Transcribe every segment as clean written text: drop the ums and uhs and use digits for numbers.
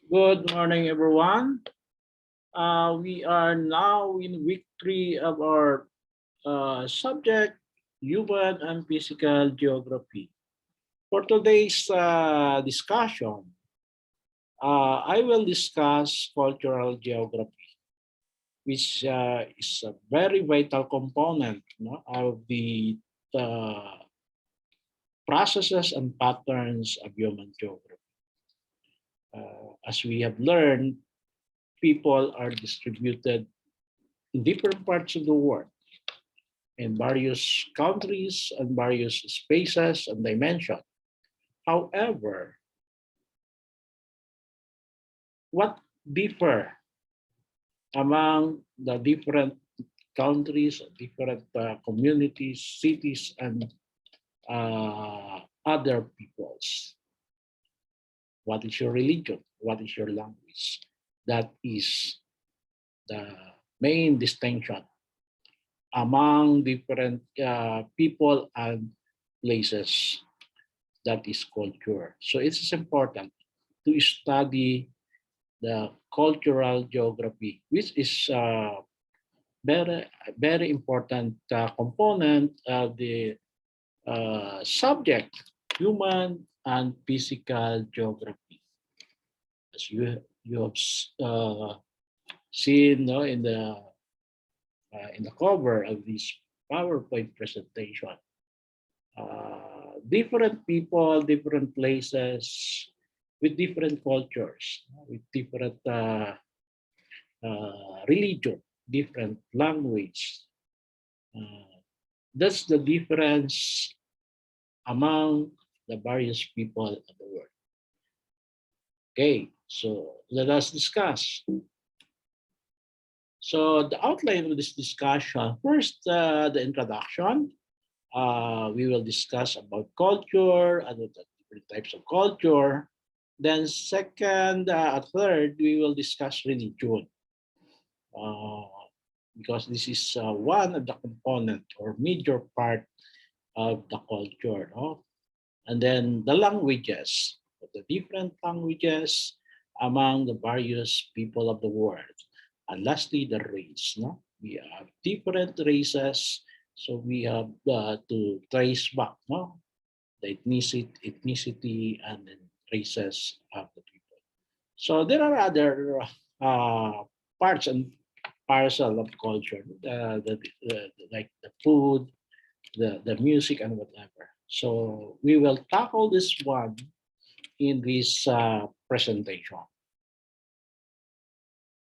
Good morning, everyone. We are now in week 3 of our subject, human and physical geography. For today's discussion, I will discuss cultural geography, which is a very vital component, of the uh, processes and patterns of human geography. As we have learned, people are distributed in different parts of the world, in various countries and various spaces and dimensions. However, what differ among the different countries, different communities, cities, and other peoples? What is your religion? What is your language? That is the main distinction among different people and places. That is culture. So it's important to study the cultural geography, which is very important component of the subject, human and physical geography. As you have seen, in the cover of this PowerPoint presentation, different people, different places, with different cultures, with different religion, different language. That's the difference among the various people of the world. Okay, so let us discuss. So the outline of this discussion, first, the introduction. We will discuss about culture and the different types of culture. Then second, third, we will discuss religion, uh, because this is one of the component or major part of the culture. No? And then the languages, the different languages among the various people of the world. And lastly, the race. No? We have different races, so we have to trace back, no? The ethnicity and then races of the people. So there are other parts and parcel of culture, like the food, the music, and whatever. So we will tackle this one in this presentation.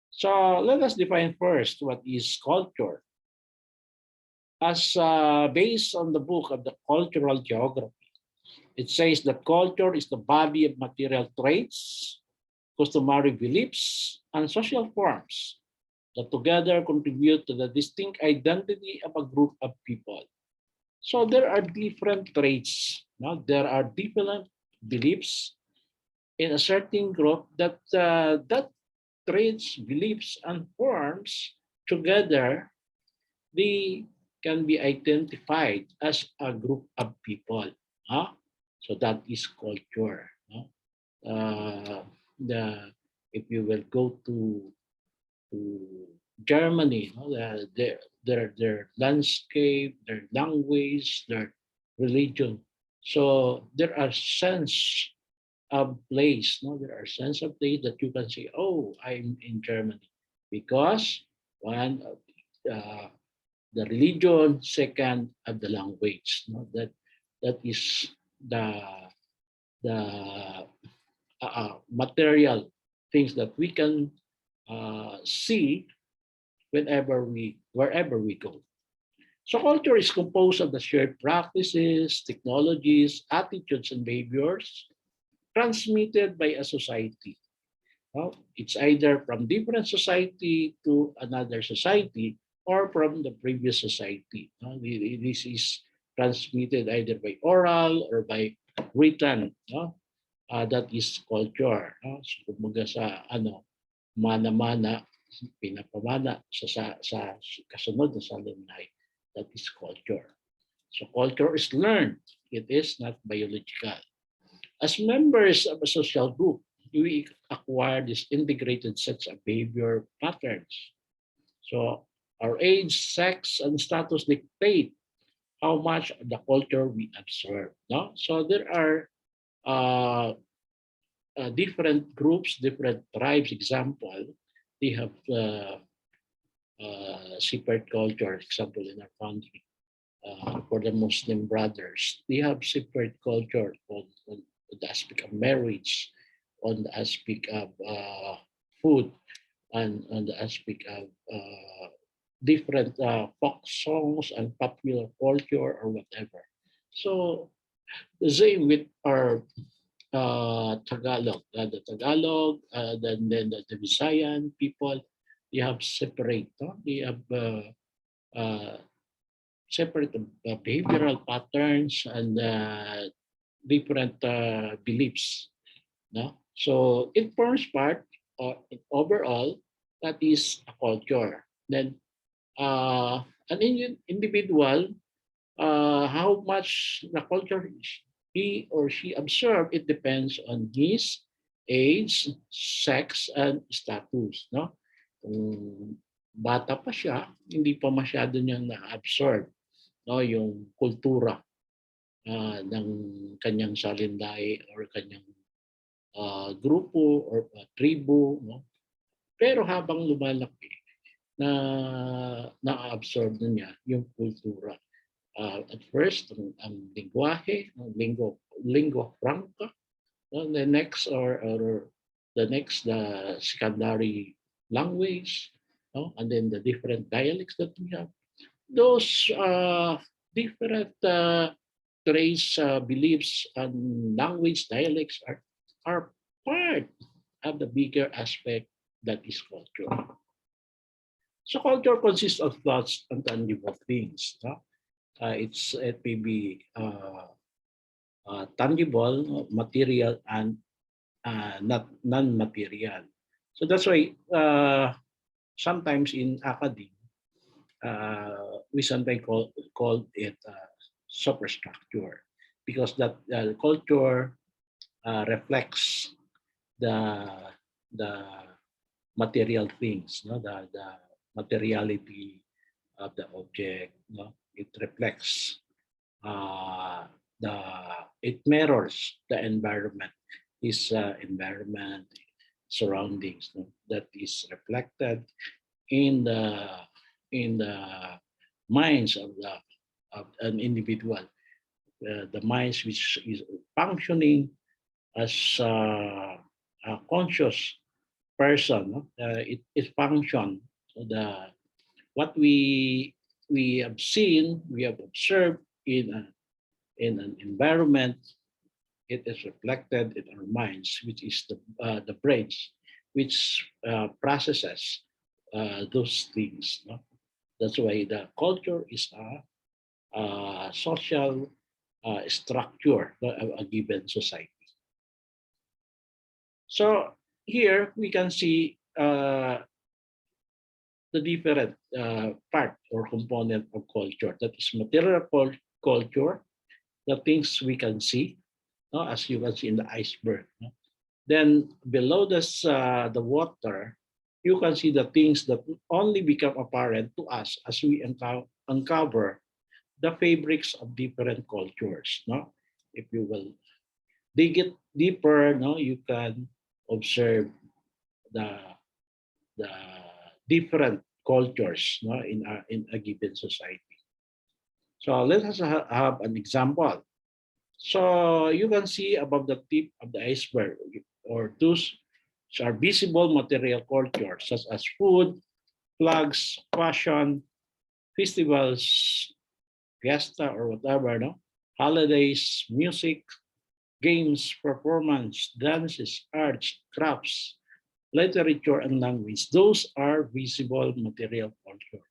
So let us define first what is culture. As based on the book of the cultural geography, it says that culture is the body of material traits, customary beliefs, and social forms that together contribute to the distinct identity of a group of people. So there are different traits. No? There are different beliefs in a certain group that traits, beliefs, and forms together, they can be identified as a group of people. Huh? So that is culture. No? The If you will go to Germany, no? Their landscape, their language, their religion. So there are sense of place. No, there are sense of place that you can say, "Oh, I'm in Germany," because one, the religion, second, of the language. No, that is the material things that we can see wherever we go. So culture is composed of the shared practices, technologies, attitudes, and behaviors transmitted by a society. It's either from different society to another society or from the previous society. This is transmitted either by oral or by written. That is culture. So, kumbaga sa mana-mana, pinapamana sa kasunod na salunay. That is culture. So culture is learned. It is not biological. As members of a social group, we acquire these integrated sets of behavior patterns. So our age, sex, and status dictate how much of the culture we observe. No? So there are uh, different groups, different tribes. Example, they have separate culture. Example, in our country, for the Muslim brothers, they have separate culture on the aspect of marriage, on the aspect of food, and on the aspect of different folk songs and popular culture or whatever. So the same with our Tagalog, then the Visayan people, they have separate, no? They have uh, separate behavioral patterns and different beliefs. No? So it forms part, overall, that is a culture. Then an individual, how much the culture he or she observe, it depends on his age, sex, and status. No? Kung bata pa siya, hindi pa masyado niyang na-absorb, no, yung kultura ng kanyang salindahe or kanyang grupo or tribo, no? Pero habang lumalaki, na-absorb na niya yung kultura. At first, ang lingwahe, ang lingua franca, no? The next or the next, the secondary language, no? And then the different dialects that we have. Those different traits, beliefs, and language dialects are part of the bigger aspect that is culture. So culture consists of thoughts and tangible things. No? It may be tangible, material, and not non-material. So that's why sometimes in academia, we sometimes call it superstructure, because that culture reflects the the material things, no? The materiality of the object. No? It reflects the it mirrors the environment, his environment, surroundings, no? That is reflected in the minds of an individual, the minds which is functioning as a conscious person. No? It function. So what we have seen, we have observed in an environment, it is reflected in our minds, which is the brains, which processes those things. No? That's why the culture is a social structure of a given society. So here we can see the different part or component of culture. That is material culture, the things we can see, no? As you can see in the iceberg. No? Then below this, the water, you can see the things that only become apparent to us as we uncover the fabrics of different cultures. No? If you will dig it deeper, no, you can observe the the different cultures, no, in a given society. So let us have an example. So you can see above the tip of the iceberg, or those which are visible material cultures, such as food, flags, fashion, festivals, fiesta or whatever, no? Holidays, music, games, performance, dances, arts, crafts, literature, and language. Those are visible material culture.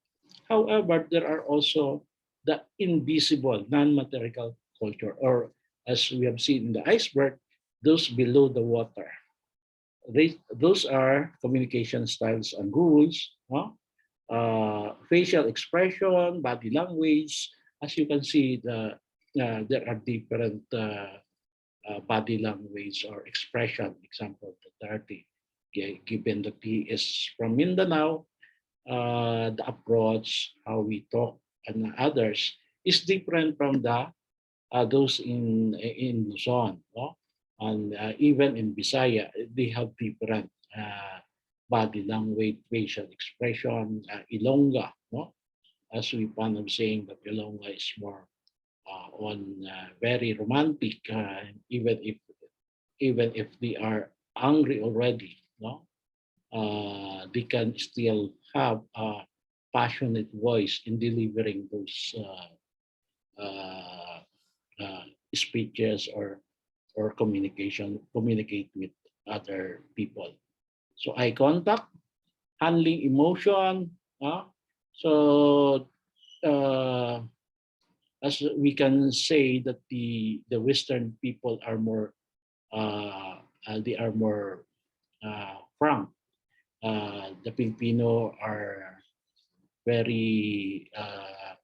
However, there are also the invisible non-material culture, or as we have seen in the iceberg, those below the water. Those are communication styles and rules, huh? Facial expression, body language. As you can see, there are different body language or expression. Example, 30. Given that he is from Mindanao, the approach, how we talk and others is different from the those in Luzon, no? And even in Bisaya, they have different body language, facial expression, Ilongga, no? As we found of saying that Ilongga is more on very romantic, even if they are angry already, no? They can still have a passionate voice in delivering those uh, uh, speeches or communicate with other people. So eye contact, handling emotion. So uh, as we can say that the Western people are more they are more frank. The Filipino are very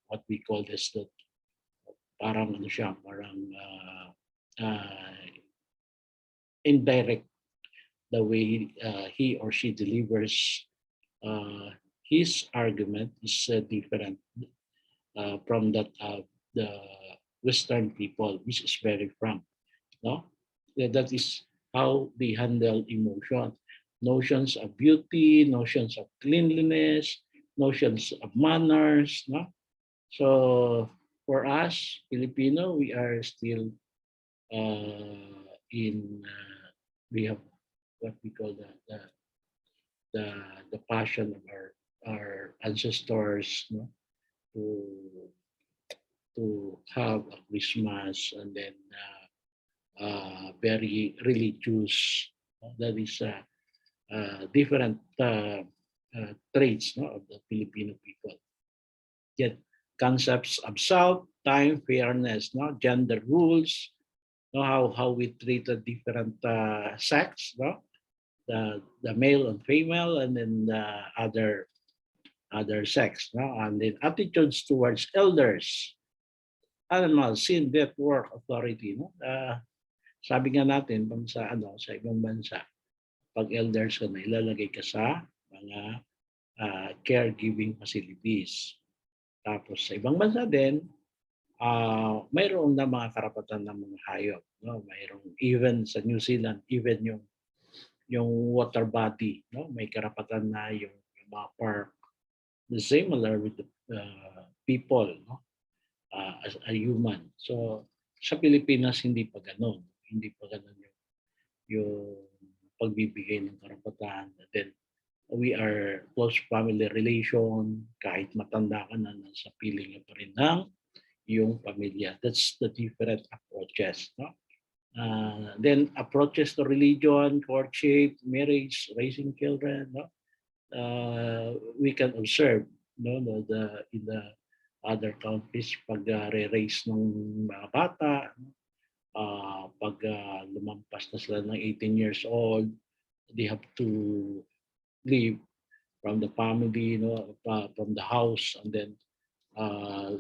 what we call this, that parang ano siya, parang indirect, the way he or she delivers his argument is different from that of the Western people, which is very frank. No, that is how they handle emotion, notions of beauty, notions of cleanliness, notions of manners. No, so for us Filipino, we are still in we have what we call the, the passion of our ancestors, no? to to have a Christmas, and then very religious. That is different traits, no, of the Filipino people. Yet concepts of self, time, fairness, no, gender rules, no, how we treat the different sex, no, the male and female, and then the other sex, no, and then attitudes towards elders, animals, sin, death, work, authority, no. Sabi nga natin sa ibang bansa, pag elders ka na, ilalagay ka sa mga caregiving facilities. Tapos sa ibang bansa din, mayroon na mga karapatan ng mga hayop, no? Mayroong even sa New Zealand, even yung water body, no? May karapatan na yung mga park, the similar with the people, no? As a human. So sa Pilipinas hindi pa ganoon. Hindi pa ganoon yung pagbibigay ng karapatan. And then we are close family relation, kahit matanda ka na, nasa piling pa rin ng yung pamilya. That's the different approaches, no? Then approaches to religion, courtship, marriage, raising children, no? We can observe, no, in the other countries, pag re-raise ng mga bata, pag lumampas na sila ng 18 years old, they have to leave from the family, no, from the house, and then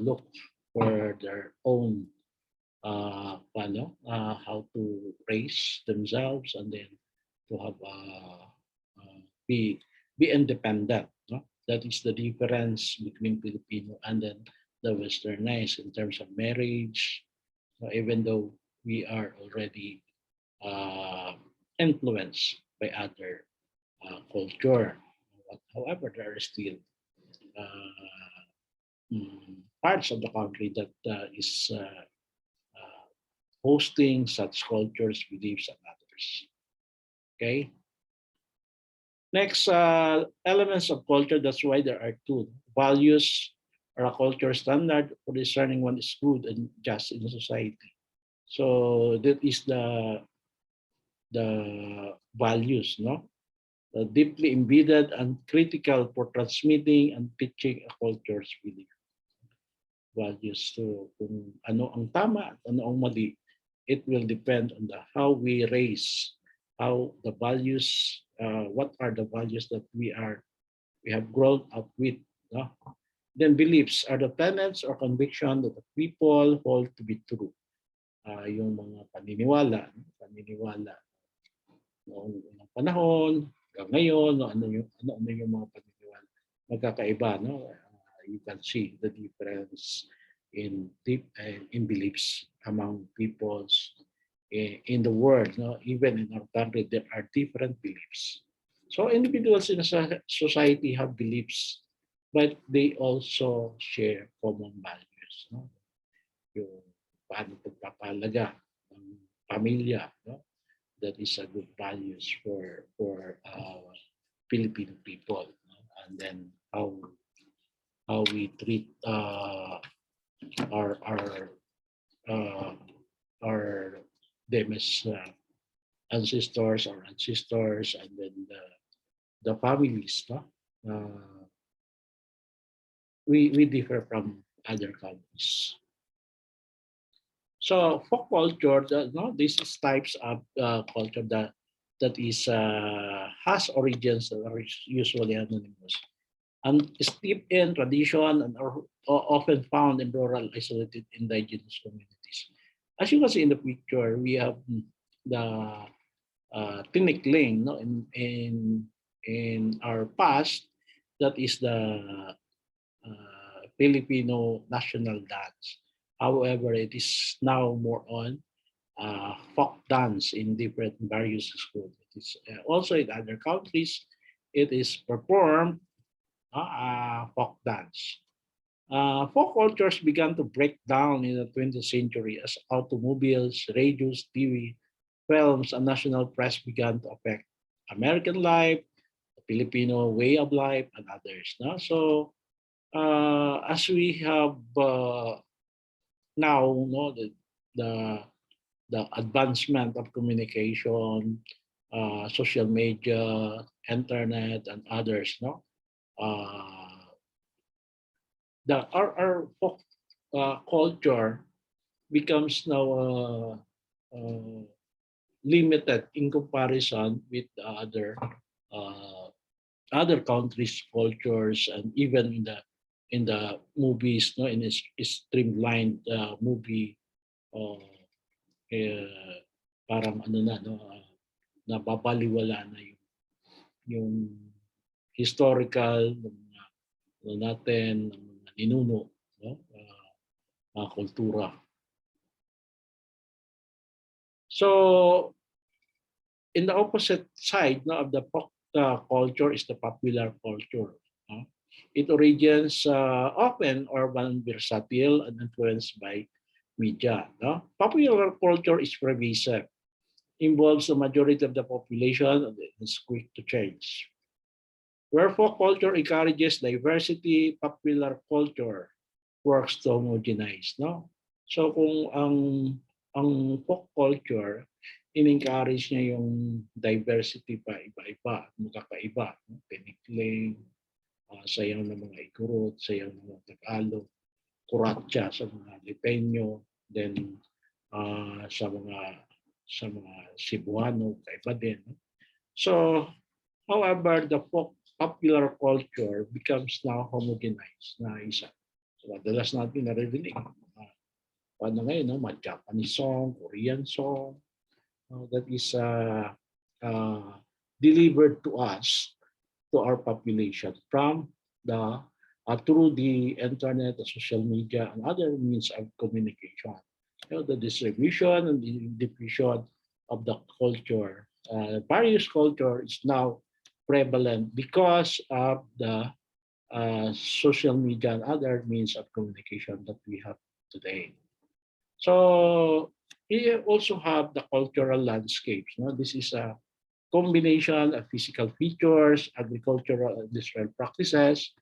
look for their own how to raise themselves, and then to have be independent. No? That is the difference between Filipino and then the Westernized in terms of marriage. So even though we are already influenced by other culture, however, there are still parts of the country that is hosting such cultures, beliefs, and others. Okay. Next, elements of culture. That's why there are two. Values are a culture standard for discerning what is good and just in society. So that is the values, no? Deeply embedded and critical for transmitting and teaching a culture's belief. Values. So kung ano ang tama at ano ang mali, it will depend on how we raise, how the values, what are the values that we have grown up with. No? Then beliefs are the tenets or conviction that the people hold to be true. Yung mga paniniwala. noong unang panahon, hanggang ngayon, no, ano yung mga paniniwala magkakaiba, no? You can see the difference in beliefs among peoples in the world, no? Even in our country, there are different beliefs. So individuals in a society have beliefs, but they also share common values, no? Yung paano pagpapalaga ng pamilya, no? That is a good values for Filipino people, no? And then how we treat our uh, our them as ancestors or ancestors, and then the families, no? We differ from other countries. So folk culture, no, this is types of culture that is has origins that are usually anonymous and steeped in tradition and are often found in rural, isolated, indigenous communities. As you can see in the picture, we have the tinikling, no, in our past. That is the Filipino national dance. However, it is now more on folk dance in different various schools. It is also in other countries. It is performed folk dance. Folk cultures began to break down in the 20th century as automobiles, radios, TV, films, and national press began to affect American life, the Filipino way of life, and others. No? So, as we have now, no, the the advancement of communication, social media, internet, and others, no, our folk culture becomes now limited in comparison with the uh, other countries' cultures, and even in the movies, no, in a streamlined movie, uh, parang ano na, no, nababaliwala na yung historical ng mga ano natin, ng mga ninuno, no, kultura. So in the opposite side, no, of the folk culture is the popular culture. No? It origins often urban, versatile, and influenced by media. No? Popular culture is pervasive, involves the majority of the population, and is quick to change. Where folk culture encourages diversity, popular culture works to homogenize. No? So kung ang folk culture, in-encourage niya yung diversity pa, iba-iba, magkakaiba. No? Tinikling, sayaw ng mga Igorot, sayaw ng mga Tagalog, kuratsa sa mga Lipeño, then sa mga Cebuano, kaiba din. No? So, however, the folk popular culture becomes now homogenized na isa. So, madalas natin naririnig. Paano ngayon, no? Mga Japanese song, Korean song, that is delivered to us, to our population from the through the internet, the social media, and other means of communication. You know, the distribution and the diffusion of the culture, various culture is now prevalent because of the social media and other means of communication that we have today. So we also have the cultural landscapes. No? This is a combination of physical features, agricultural and industrial practices,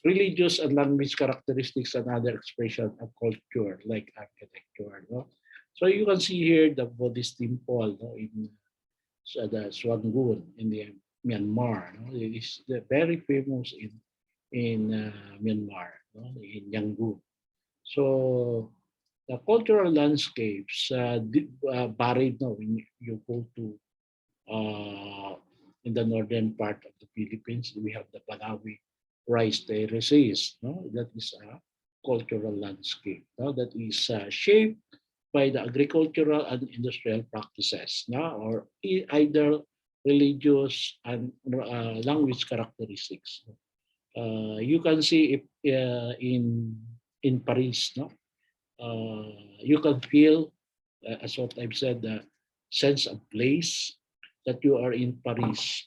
religious and language characteristics, and other expression of culture like architecture. No? So you can see here the Buddhist temple, no, in the Swangun in the Myanmar. No? It is very famous in Myanmar, no? In Yangon. So the cultural landscapes varied now when you go to in the northern part of the Philippines. We have the Palawi rice terraces. No? That is a cultural landscape, no? That is shaped by the agricultural and industrial practices, no? Or either religious, and language characteristics. You can see it in Paris, no? You can feel, as what I've said, the sense of place that you are in Paris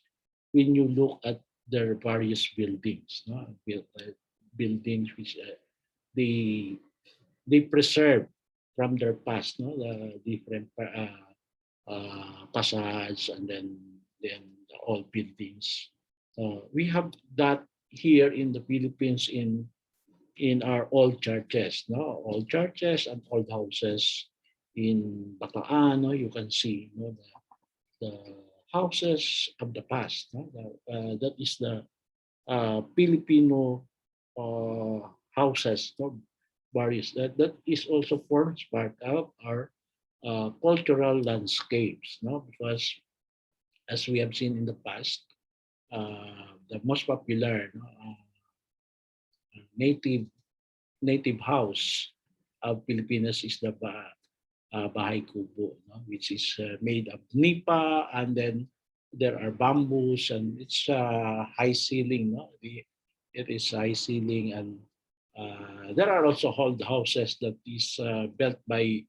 when you look at their various buildings, no? Buildings which they they preserve from their past, no? The different facades, and then the old buildings. We have that here in the Philippines in our old churches, no? Old churches and old houses in Bataan, no? You can see, no? The houses of the past, no? That is the Filipino houses, no? Various that is also forms part of our cultural landscapes, no? Because as we have seen in the past, the most popular, no, native native house of Filipinos is the bahay kubo, no? Which is made of nipa, and then there are bamboos, and it's high ceiling, no? It is high ceiling, and there are also old houses that is built by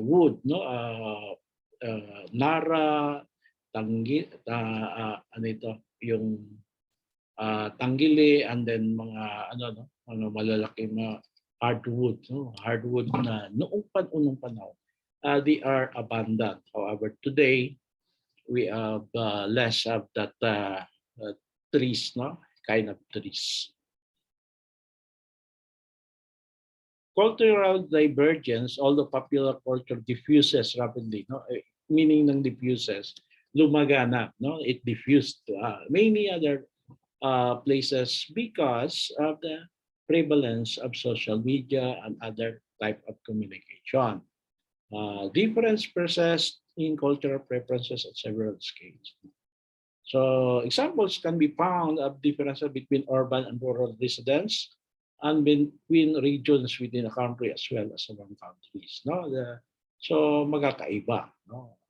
wood, no? Nara, ano ito, yung tanggili, and then mga ano, no? Mga malalaking mga hardwood, no? Hardwood na noong unong panahon, they are abundant. However, today we have less of that trees, no? Kind of trees. Cultural divergence, although popular culture diffuses rapidly, no? Meaning ng diffuses, lumaganap, no? It diffused to many other places because of the prevalence of social media and other type of communication. Difference persists in cultural preferences at several scales. So examples can be found of differences between urban and rural residents, and between regions within a country as well as among countries. No, so magkakaiba. No,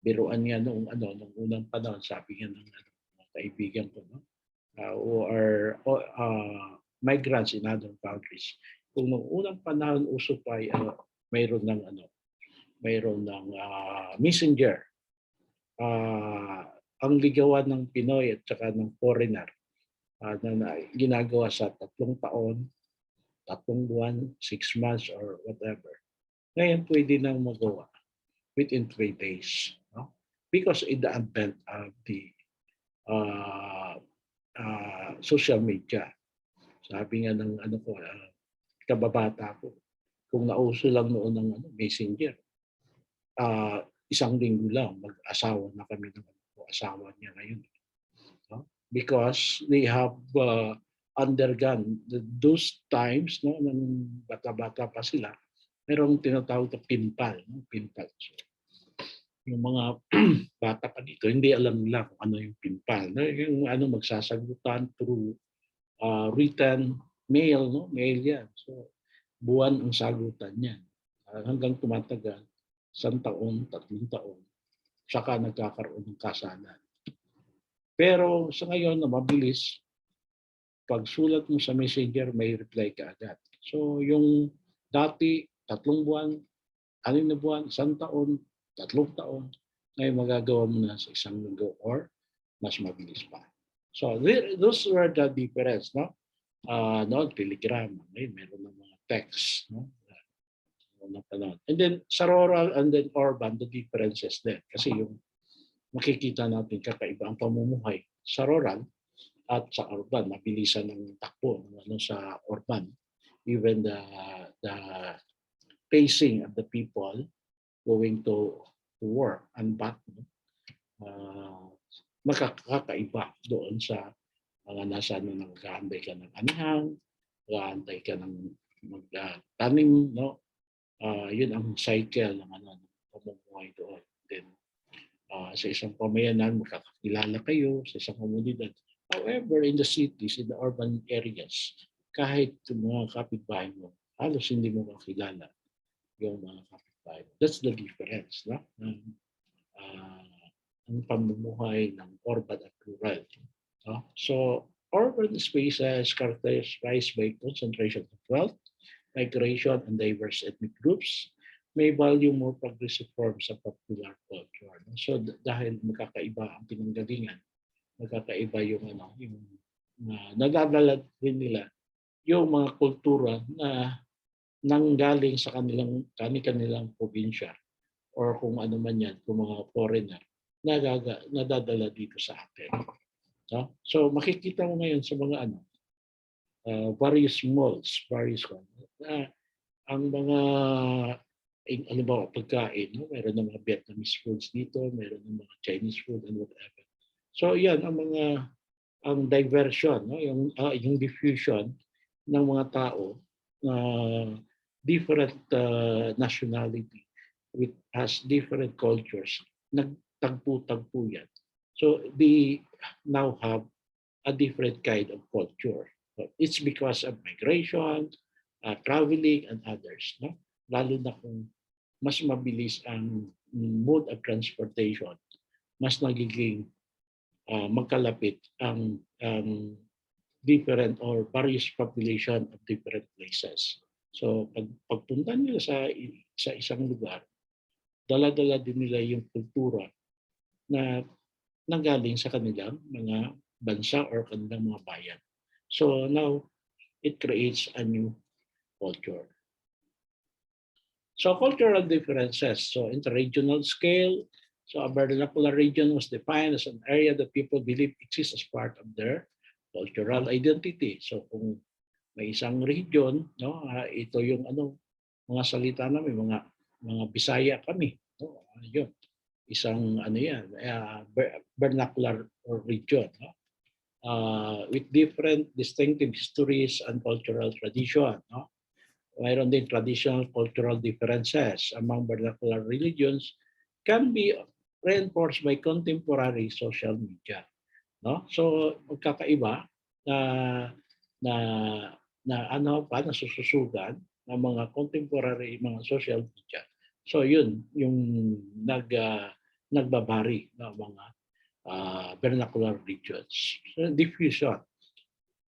biruan niya nung nung unang panahon, sabi niya ng mga kaibigan ko, no, who are migrants in other countries. Kung nung unang panahon uso pa ay mayroon ng messenger. Ang ligawan ng Pinoy at saka ng foreigner na ginagawa sa 3 taon, 3 buwan, 6 months, or whatever. Ngayon pwede nang magawa within 3 days. No? Because in the advent of the social media. Sabi nga ng kababata ko, kung nauso lang noon ng messenger, 1 linggo lang, mag-asawa na kami ng asawa niya ngayon. No? Because they have undergone those times, no, nang bata-bata pa sila, merong tinatawag na pinpal. No? Pinpal. So, yung mga bata pa dito, hindi alam nila kung ano yung pinpal. No? Yung magsasagutan through written mail, no? Mail yan. So, buwan ang sagutan niyan. Hanggang tumatagal, 1 taon, 3 taon, saka nagkakaroon ng kasalan. Pero sa ngayon na mabilis, pag sulat mo sa messenger, may reply ka agad. So yung dati, 3 buwan, 6 na buwan, 1 taon, 3 taon, ngayon magagawa mo na sa 1 linggo or mas mabilis pa. So those were the difference, no? No, Telegram, meron ng mga text, no? And then sa rural and then urban, the differences din. Kasi yung makikita natin kakaiba ang pamumuhay sa rural at sa urban. Mabilisan ng takbo sa urban. Even the pacing of the people going to work and back, makakaiba doon sa mga nasa nag-aantay ka ng anihan, nag-aantay ka ng magtanim, no? Yun ang cycle ng pamumuhay doon. Then, sa isang pamayanan, makakakilala kayo sa isang komunidad. However, in the cities, in the urban areas, kahit mga kapitbahay mo, halos hindi mo makilala yung mga kapitbahay mo. That's the difference. No? ang pamumuhay ng urban at rural. No? So, urban spaces characterized by concentration of wealth, migration, and diverse ethnic groups may value more progressive forms of popular culture. No? So, dahil magkakaiba ang pinanggalingan, magkakaiba yung yung nadadala din nila yung mga kultura na nanggaling sa kanilang probinsya or kung ano man yan, kung mga foreigner, nadadala dito sa atin. No? So makikita mo ngayon sa mga various malls, ang mga pagkain, no? Meron ng mga Vietnamese foods dito, meron ng mga Chinese food and whatever. So yan ang diversion, no? Yung diffusion ng mga tao na different nationality with has different cultures, nagtagpo-tagpo yan. So they now have a different kind of culture. So it's because of migration, traveling, and others. No? Lalo na kung mas mabilis ang mode of transportation, mas nagiging magkalapit ang different or various population of different places. So pagpunta nila sa isang lugar, dala-dala din nila yung kultura na nanggaling sa kanilang mga bansa or kanilang mga bayan. So now, it creates a new culture. So cultural differences. So interregional scale. So a vernacular region was defined as an area that people believe exists as part of their cultural identity. So kung may isang region, no, ito yung mga salita namin, mga Bisaya kami, no, yun. Isang yan, vernacular region, no? With different distinctive histories and cultural tradition. No? Mayroon din traditional cultural differences among vernacular religions can be reinforced by contemporary social media. No? So magkakaiba na na nasususugan ng mga contemporary mga social media. So yun yung nagbabari ng mga vernacular regions. So, diffusion.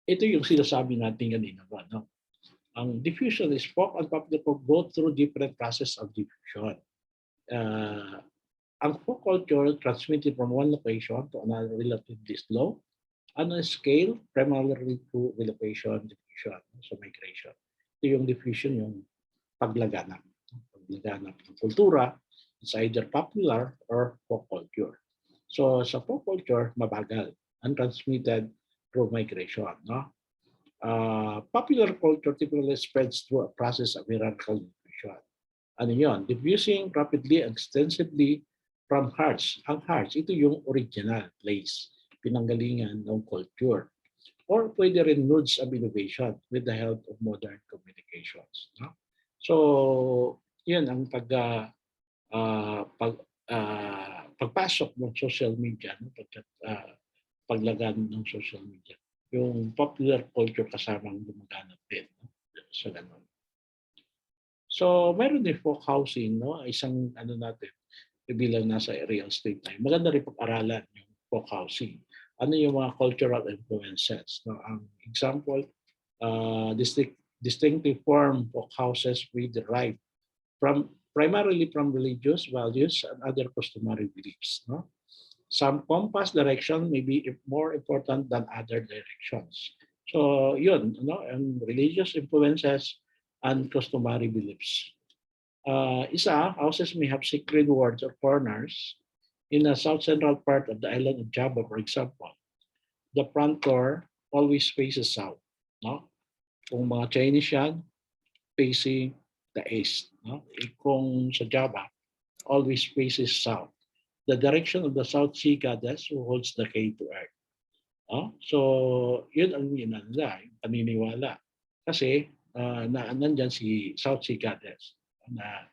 Ito yung sinasabi natin kanina ba, no? Ang diffusion is folk and popular folk go through different process of diffusion. Ang folk culture transmitted from one location to another relatively slow on a scale primarily through relocation, diffusion, so migration. Ito yung diffusion, yung paglaganap ng kultura, it's either popular or folk culture. So sa folk culture, mabagal, untransmitted through migration. No? Popular culture typically spreads through a process of hierarchical diffusion. Ano yun? Diffusing rapidly and extensively from hearts. Ang hearts, ito yung original place, pinanggalingan ng culture. Or pwede rin nodes of innovation with the help of modern communications. No? So, yun ang pagpasok ng social media, no? Paglagan ng social media. Yung popular culture kasamang gumaganap din, no? Sa ganun. So, meron din folk housing, no? Isang natin, bilang nasa real estate tayo. Maganda rin pag-aralan yung folk housing. Ano yung mga cultural influences? No? Ang example, distinctive form folk houses we derive primarily from religious values and other customary beliefs. No? Some compass direction may be more important than other directions. So yun, and religious influences and customary beliefs. Houses may have sacred wards or corners. In the south central part of the island of Java, for example, the front door always faces south. No? Kung mga Chinese yan, facing the east. No? Kung sa Java, always faces south. The direction of the South Sea goddess who holds the key to earth. No? So, yun ang paniniwala. Kasi, nandyan si South Sea goddess na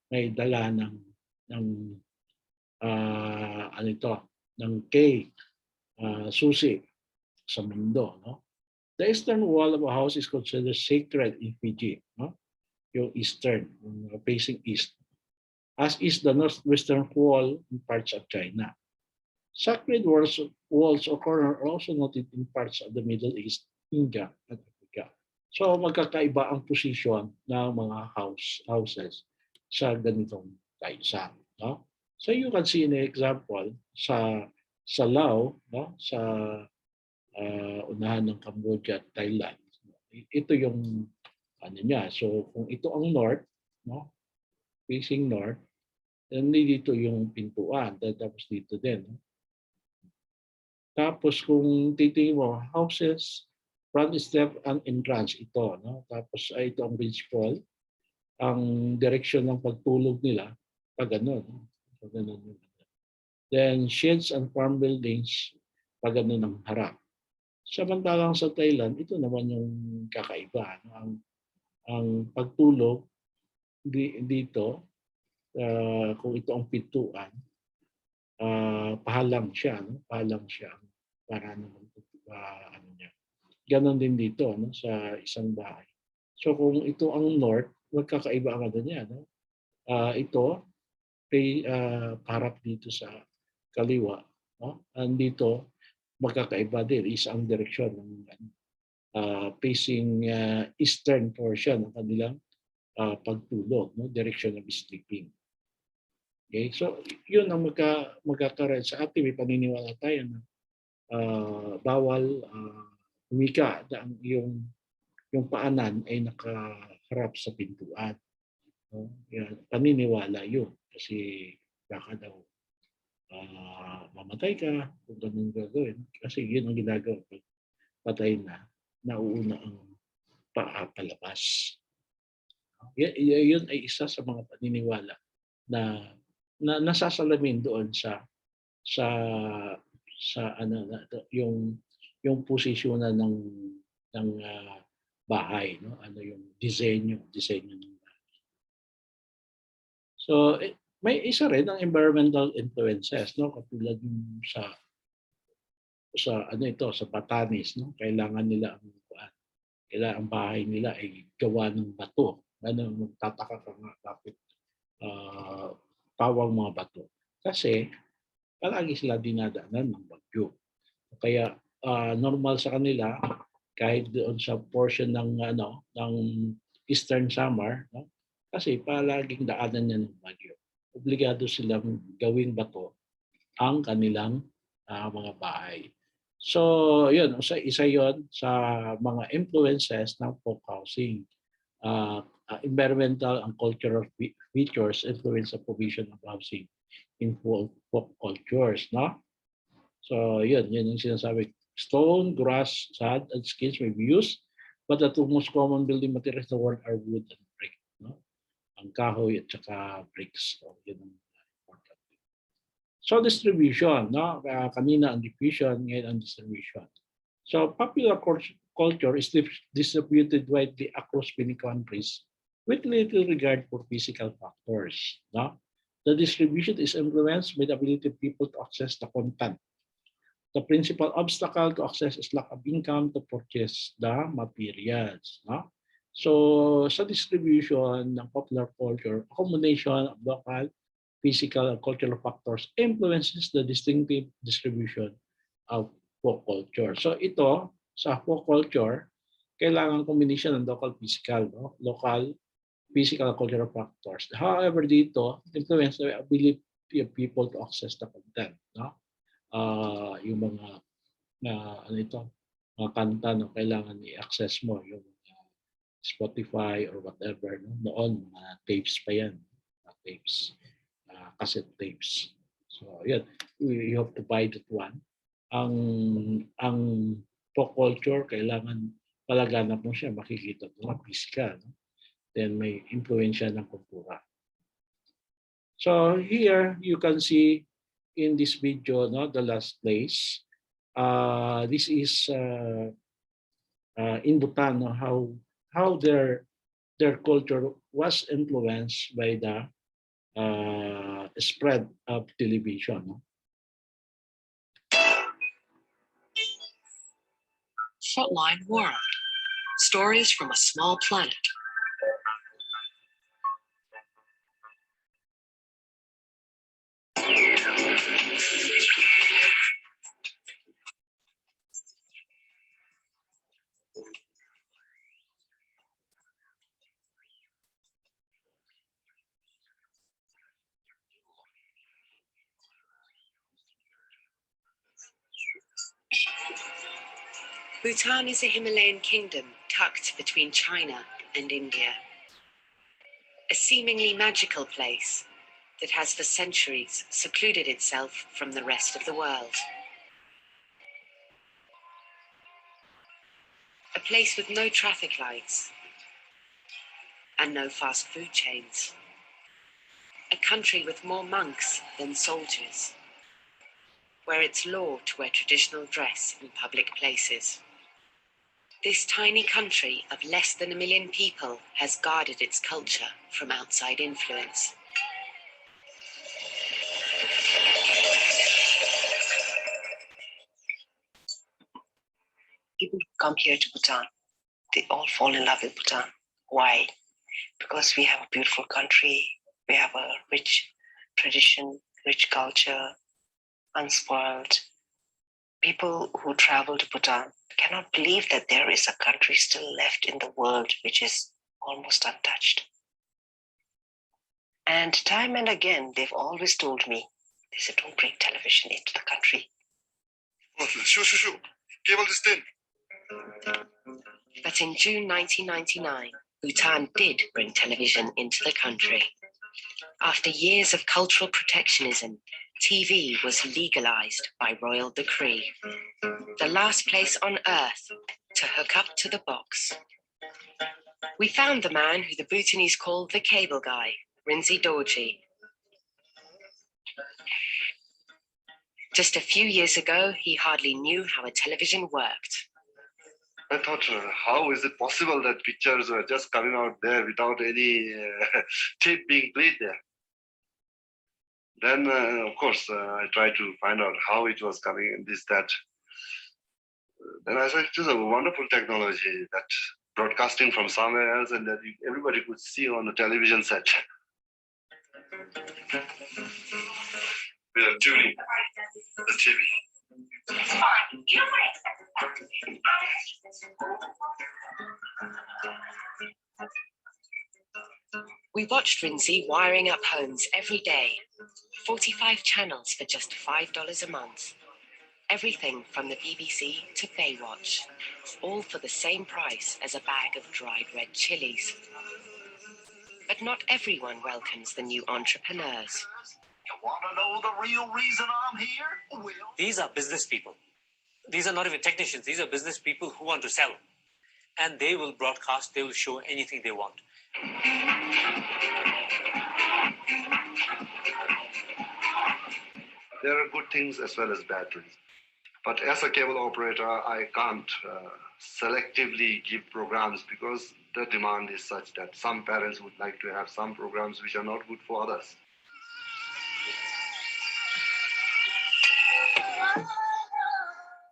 may dala ng ng key, susi sa mundo. No? The eastern wall of a house is considered sacred in Fiji. No? Yung eastern, facing east. As is the northwestern wall in parts of China. Sacred walls or corner are also noted in parts of the Middle East, India, and Africa. So magkakaiba ang position ng mga houses sa ganitong kaisa. No? So you can see an example sa Laos, no? Sa unahan ng Cambodia at Thailand. Ito yung ano niya. So kung ito ang north, no? Facing north, then dito yung pintuan, tapos dito din. No? Tapos kung titingin mo, houses, front step and entrance, ito. No? Tapos ito ang principal, ang direksyon ng pagtulog nila, pag ganun. No? Pag ganun. Then sheds and farm buildings, pag ganun ang harap. Samantalang sa Thailand, ito naman yung kakaiba. No? Ang pagtulog dito, kung ito ang pintuan, pahalang siya. No? Pahalang siya para naman ano niya. Ganon din dito, no, sa isang bahay. So kung ito ang north, magkakaiba ang ano niya. No? Ito, harap dito sa kaliwa. No? And dito, magkakaiba din. Isang direksyon ng facing eastern portion ng kanilang pagtulog. No? Direction of sleeping. Okay? So yun ang magkakaroon. Sa atin, may paniniwala tayo na bawal humika ang yung paanan ay nakaharap sa pintuan. No? Yan, paniniwala yun. Kasi baka daw mamatay ka kung ganun gagawin. Kasi yun ang ginagawa. Pag patay na, nauuna ang paa palabas. Yun ay isa sa mga paniniwala na nasasalamin doon sa ano yung posisyonan ng bahay, no? Ano yung disenyo ng bahay. So may isa rin ang environmental influences, no? Katulad yung sa ano ito, sa Batanes, no? Kailangan nila ang bahay nila ay gawa ng bato. Ano, magtataka ka nga bakit pawang mga bato. Kasi palagi sila dinadaanan ng bagyo. Kaya normal sa kanila kahit doon sa portion ng Eastern Samar, no? Kasi palaging daanan niya ng bagyo. Obligado silang gawing bato ang kanilang mga bahay. So, yun, isa yon sa mga influences ng folk housing. Environmental and cultural features influence the provision of housing in folk cultures, no? So, yun yung sinasabi. Stone, grass, sand, and skins may be used, but the two most common building materials in the world are wood and brick. No? Ang kahoy at saka bricks. So, yun ang important. So, distribution. No? Kanina ang diffusion, ngayon ang distribution. So, popular culture is distributed widely across many countries with little regard for physical factors. No? The distribution is influenced by the ability of people to access the content. The principal obstacle to access is lack of income to purchase the materials. No? So, sa distribution ng popular culture, a combination of local, physical, and cultural factors influences the distinctive distribution of folk culture. So, ito, sa folk culture, kailangan combination ng local, physical, no? Local, physical, and cultural factors. However, dito, influence the ability of people to access the content. No? Yung mga mga kanta no, kailangan i-access mo yung Spotify or whatever. No? Noon, mga tapes pa yan. Tapes, cassette tapes. So, yun. You have to buy that one. Ang folk culture, kailangan palaganap mo siya, makikita mo, physical. No? Then may influensya ng kultura. So here you can see in this video, no, the last place. This is in Bhutan, no, how their culture was influenced by the spread of television. No? Frontline World. Stories from a small planet. Bhutan is a Himalayan kingdom tucked between China and India. A seemingly magical place that has for centuries secluded itself from the rest of the world. A place with no traffic lights and no fast food chains. A country with more monks than soldiers, where it's law to wear traditional dress in public places. This tiny country of less than 1 million people has guarded its culture from outside influence. People who come here to Bhutan, they all fall in love with Bhutan. Why? Because we have a beautiful country, we have a rich tradition, rich culture, unspoiled. People who travel to Bhutan cannot believe that there is a country still left in the world which is almost untouched. And time and again, they've always told me, they said, don't bring television into the country. Cable this thing. But in June 1999, Bhutan did bring television into the country. After years of cultural protectionism, TV was legalized by royal decree. The last place on earth to hook up to the box. We found the man who the Bhutanese call the cable guy, Rinzi Dorji. Just a few years ago, he hardly knew how a television worked. I thought, how is it possible that pictures were just coming out there without any tape being played there? Then, of course, I tried to find out how it was coming and this, that. Then I said, it is a wonderful technology that broadcasting from somewhere else and that everybody could see on a television set. We are tuning the TV. We watched Rinzi wiring up homes every day. 45 channels for just $5 a month. Everything from the BBC to Baywatch, all for the same price as a bag of dried red chilies. But not everyone welcomes the new entrepreneurs. You want to know the real reason I'm here? Well, these are business people. These are not even technicians. These are business people who want to sell. And they will broadcast, they will show anything they want. There are good things as well as bad things. But as a cable operator, I can't selectively give programs because the demand is such that some parents would like to have some programs which are not good for others.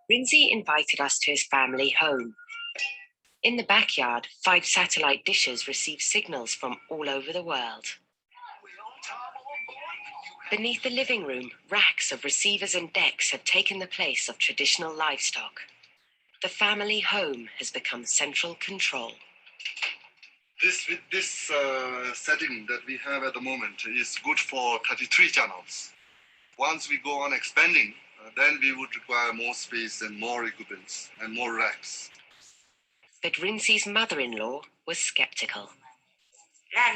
Rinzi invited us to his family home. In the backyard, 5 satellite dishes receive signals from all over the world. Beneath the living room, racks of receivers and decks have taken the place of traditional livestock. The family home has become central control. With this setting that we have at the moment is good for 33 channels. Once we go on expanding, then we would require more space and more equipments and more racks. But Rinzi's mother-in-law was skeptical. I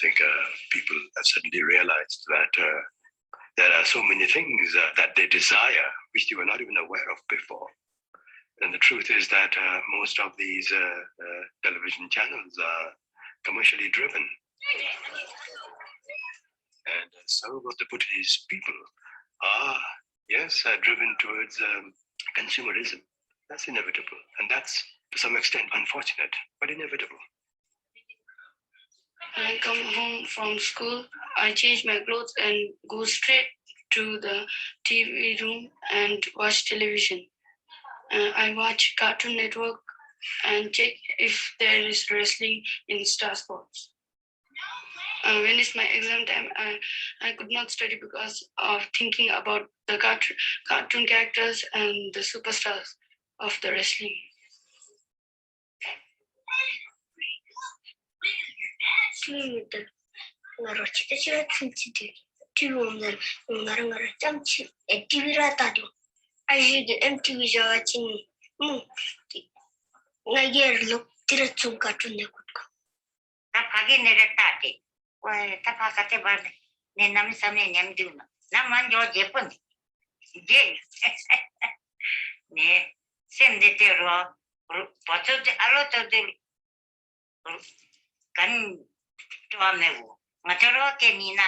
think people have suddenly realized that there are so many things that they desire which they were not even aware of before. And the truth is that most of these television channels are commercially driven. And some of the Bhutanese people are, yes, driven towards consumerism. That's inevitable. And that's, to some extent, unfortunate, but inevitable. When I come home from school, I change my clothes and go straight to the TV room and watch television. I watch Cartoon Network and check if there is wrestling in Star Sports. when it's my exam time, I could not study because of thinking about the cartoon characters and the superstars of the wrestling. Tapagi neretati. Wah, tapakate bar ne nam samne nyam duna. Nam manjo jepun. Je. Ne sem de te ro. Pato de alo to de kan to amewu. Ngatoro ke nina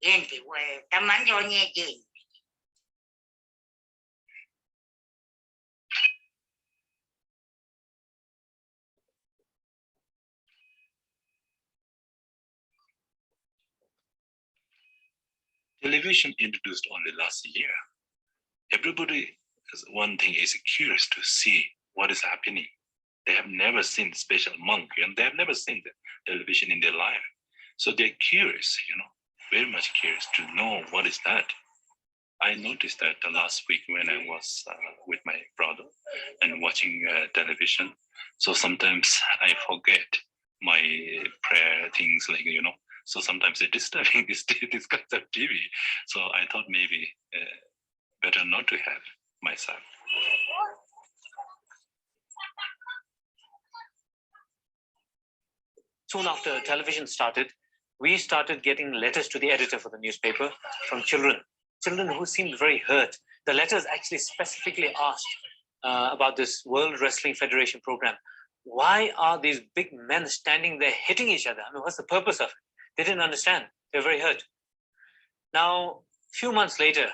yenti. Wah, tamanjo nye je. Television introduced only last year. Everybody, one thing is curious to see what is happening. They have never seen special monk and they have never seen the television in their life. So they're curious, very much curious to know what is that. I noticed that last week when I was with my brother and watching television. So sometimes I forget my prayer things so sometimes it's disturbing this kind of TV. So I thought maybe better not to have myself. Soon after television started, we started getting letters to the editor for the newspaper from children who seemed very hurt. The letters actually specifically asked about this World Wrestling Federation program. Why are these big men standing there hitting each other? I mean, what's the purpose of it? They didn't understand. They were very hurt. Now, a few months later,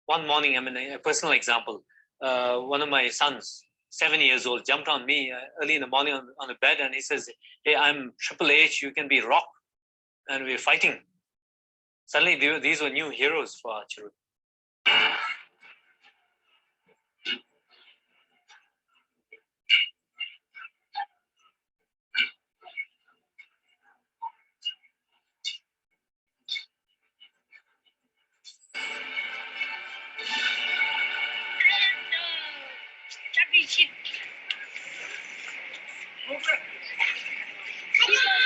one morning, I mean, a personal example, one of my sons, 7 years old, jumped on me early in the morning on the bed and he says, "Hey, I'm Triple H, you can be Rock." And we're fighting. Suddenly, these were new heroes for our children. Championship.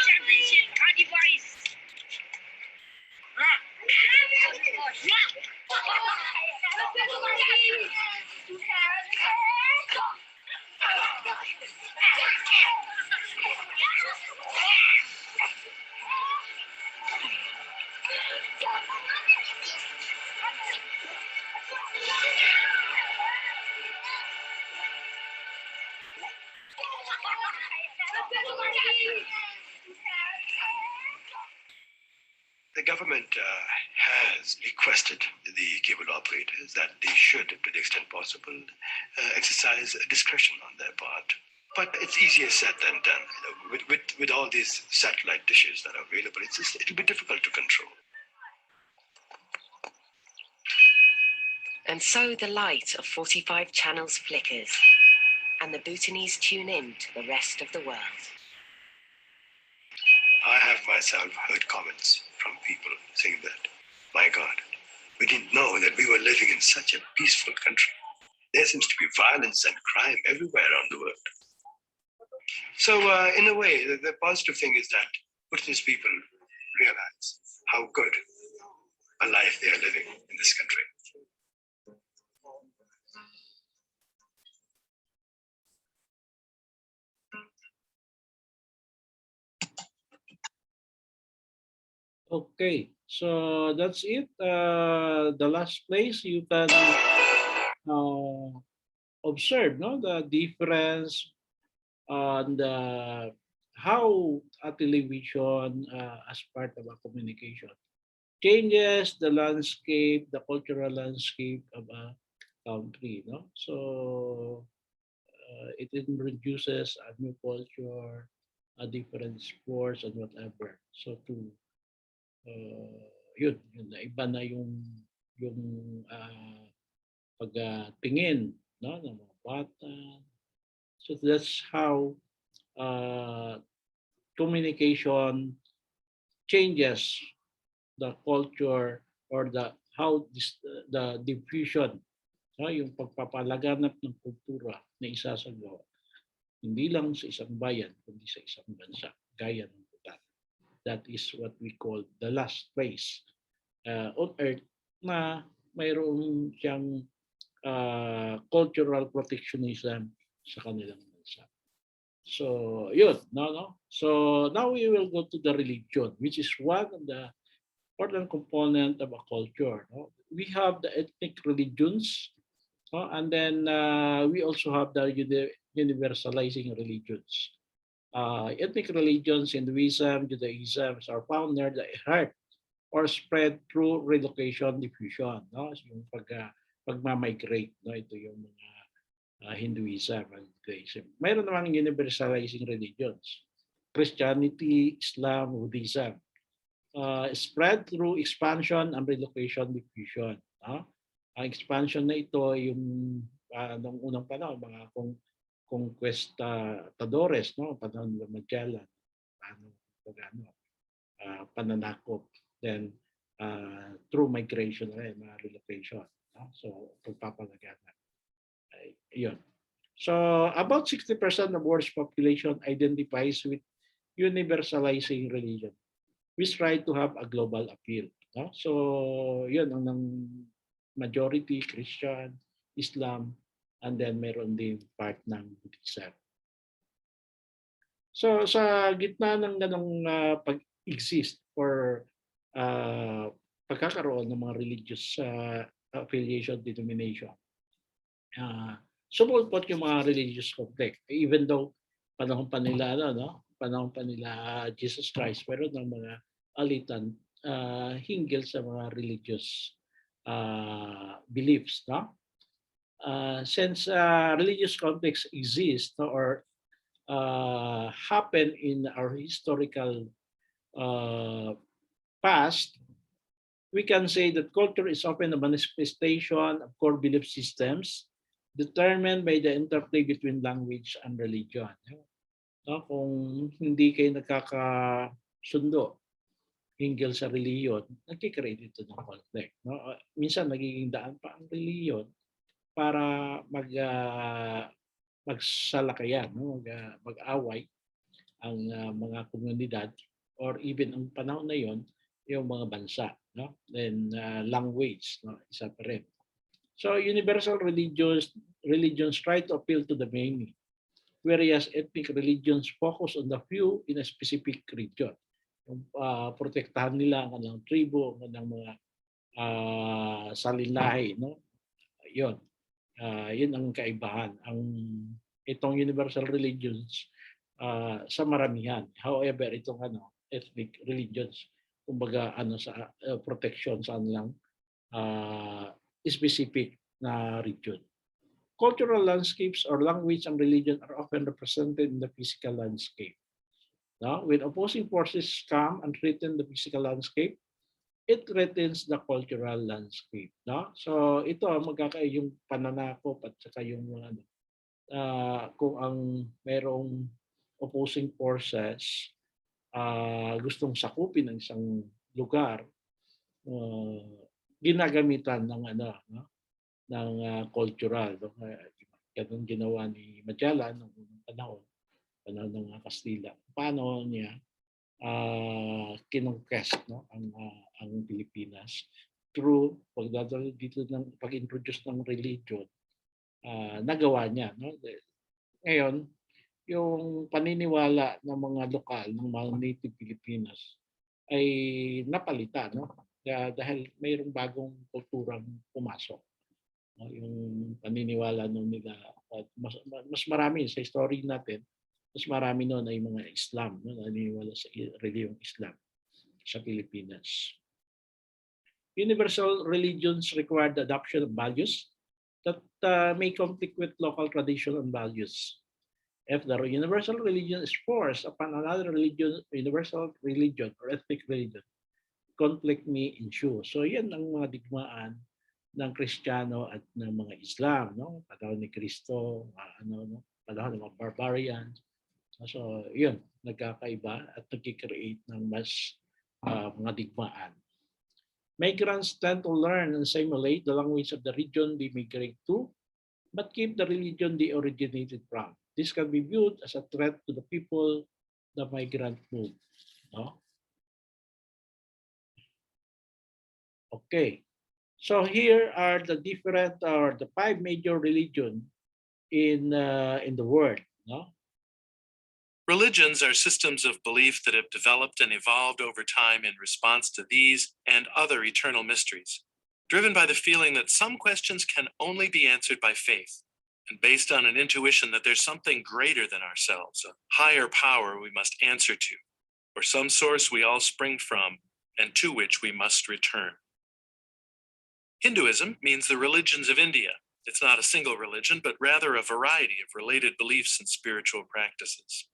Championship. Cardi Boys. The government has requested the cable operators that they should, to the extent possible, exercise discretion on their part. But it's easier said than done. With all these satellite dishes that are available, it'll be difficult to control. And so the light of 45 channels flickers, and the Bhutanese tune in to the rest of the world. I have myself heard comments from people saying that, my God, we didn't know that we were living in such a peaceful country. There seems to be violence and crime everywhere around the world. So in a way, the positive thing is that Bhutanese people realize how good a life they are living in this country. Okay, so that's it. The last place you can observe, the difference on how a television as part of a communication changes the landscape, the cultural landscape of a country. So it introduces a new culture, a different sports and whatever. So yun iba na yung pagtingin ng mga bata. So that's how communication changes the culture or how the diffusion, yung pagpapalaganap ng kultura na isasagawa hindi lang sa isang bayan kundi sa isang bansa gaya ng Bhutan. That is what we call the last phase on earth na mayroon siyang cultural protectionism sa kanilang bansa. So yun, no. So now we will go to the religion, which is one of the important component of a culture. No? We have the ethnic religions, and then we also have the universalizing religions. Ethnic religions, Hinduism, Judaism are found near the heart or spread through relocation, diffusion. No? So yung pagmamigrate, no? Ito yung mga Hinduism and Judaism. Mayroon namang universalizing religions. Christianity, Islam, Buddhism. Spread through expansion and relocation, diffusion. Ang expansion na ito yung noong unang panahon, mga conquistadores, no? Panahon ng Magellan, pananakop, then through migration rin, mga relocation. No? So, pagpapalaganap. Yun. So, about 60% of world's population identifies with universalizing religion. We try to have a global appeal. No? So, yun ang majority Christian, Islam, and then meron din part ng Buddhism. So, sa gitna ng ganong pag-exist or pagkakaroon ng mga religious affiliation, denomination, sumulpot yung mga religious conflict. Even though panahon pa nila, panahon pa nila Jesus Christ, pero ng mga alitan hinggil sa mga religious beliefs. No? Since religious conflicts exist or happen in our historical past, we can say that culture is often a manifestation of core belief systems determined by the interplay between language and religion. No? Kung hindi kayo nagkakasundo hinggil sa reliyon, nagkikreate ito ng conflict. No? Minsan nagiging daan pa ang reliyon para magsalakayan, no? Mag-away ang mga komunidad or even ang panahon na yon yung mga bansa. No? Then language, no? Isa pa rin. So universal religions try to appeal to the many, whereas ethnic religions focus on the few in a specific region. Protektahan nila ang kanilang tribo, ang kanilang mga salinlahi. No? Yun. Yun ang kaibahan. Itong universal religions sa maramihan. However, itong ethnic religions, kumbaga sa protection sa kanilang specific na region. Cultural landscapes or language and religion are often represented in the physical landscape. No? When opposing forces come and threaten the physical landscape, it threatens the cultural landscape. No? So ito yung pananakop at saka yung kung ang merong opposing forces gustong sakupin ng isang lugar, ginagamitan ng ng cultural. No? Ganun ginawa ni Magellan noong unang panahon ng Kastila. Paano niya kinonquest, no? ang Pilipinas through pagdadala dito ng pag-introduce ng religion, nagawa niya. No? Ngayon, yung paniniwala ng mga lokal, ng mga native Pilipinas ay napalitan. No? Dahil mayroong bagong kulturang pumasok. No? Yung paniniwala nila, mas marami sa history natin, mas marami noon ay mga Islam, no? Naniniwala sa reliyong Islam sa Pilipinas. Universal religions require the adoption of values that may conflict with local tradition and values. If the universal religion is forced upon another religion, universal religion or ethnic religion, conflict may ensue. So yan ang mga digmaan ng Kristiyano at ng mga Islam, no? Panahon ni Kristo, panahon ng mga barbarians. So yun, nagkakaiba at nagkikreate ng mas mga digmaan. Migrants tend to learn and assimilate the language of the region they migrate to, but keep the religion they originated from. This can be viewed as a threat to the people the migrant move. No? Okay, so here are the different or the 5 major religions in the world. No? Religions are systems of belief that have developed and evolved over time in response to these and other eternal mysteries, driven by the feeling that some questions can only be answered by faith, and based on an intuition that there's something greater than ourselves, a higher power we must answer to, or some source we all spring from and to which we must return. Hinduism means the religions of India. It's not a single religion, but rather a variety of related beliefs and spiritual practices.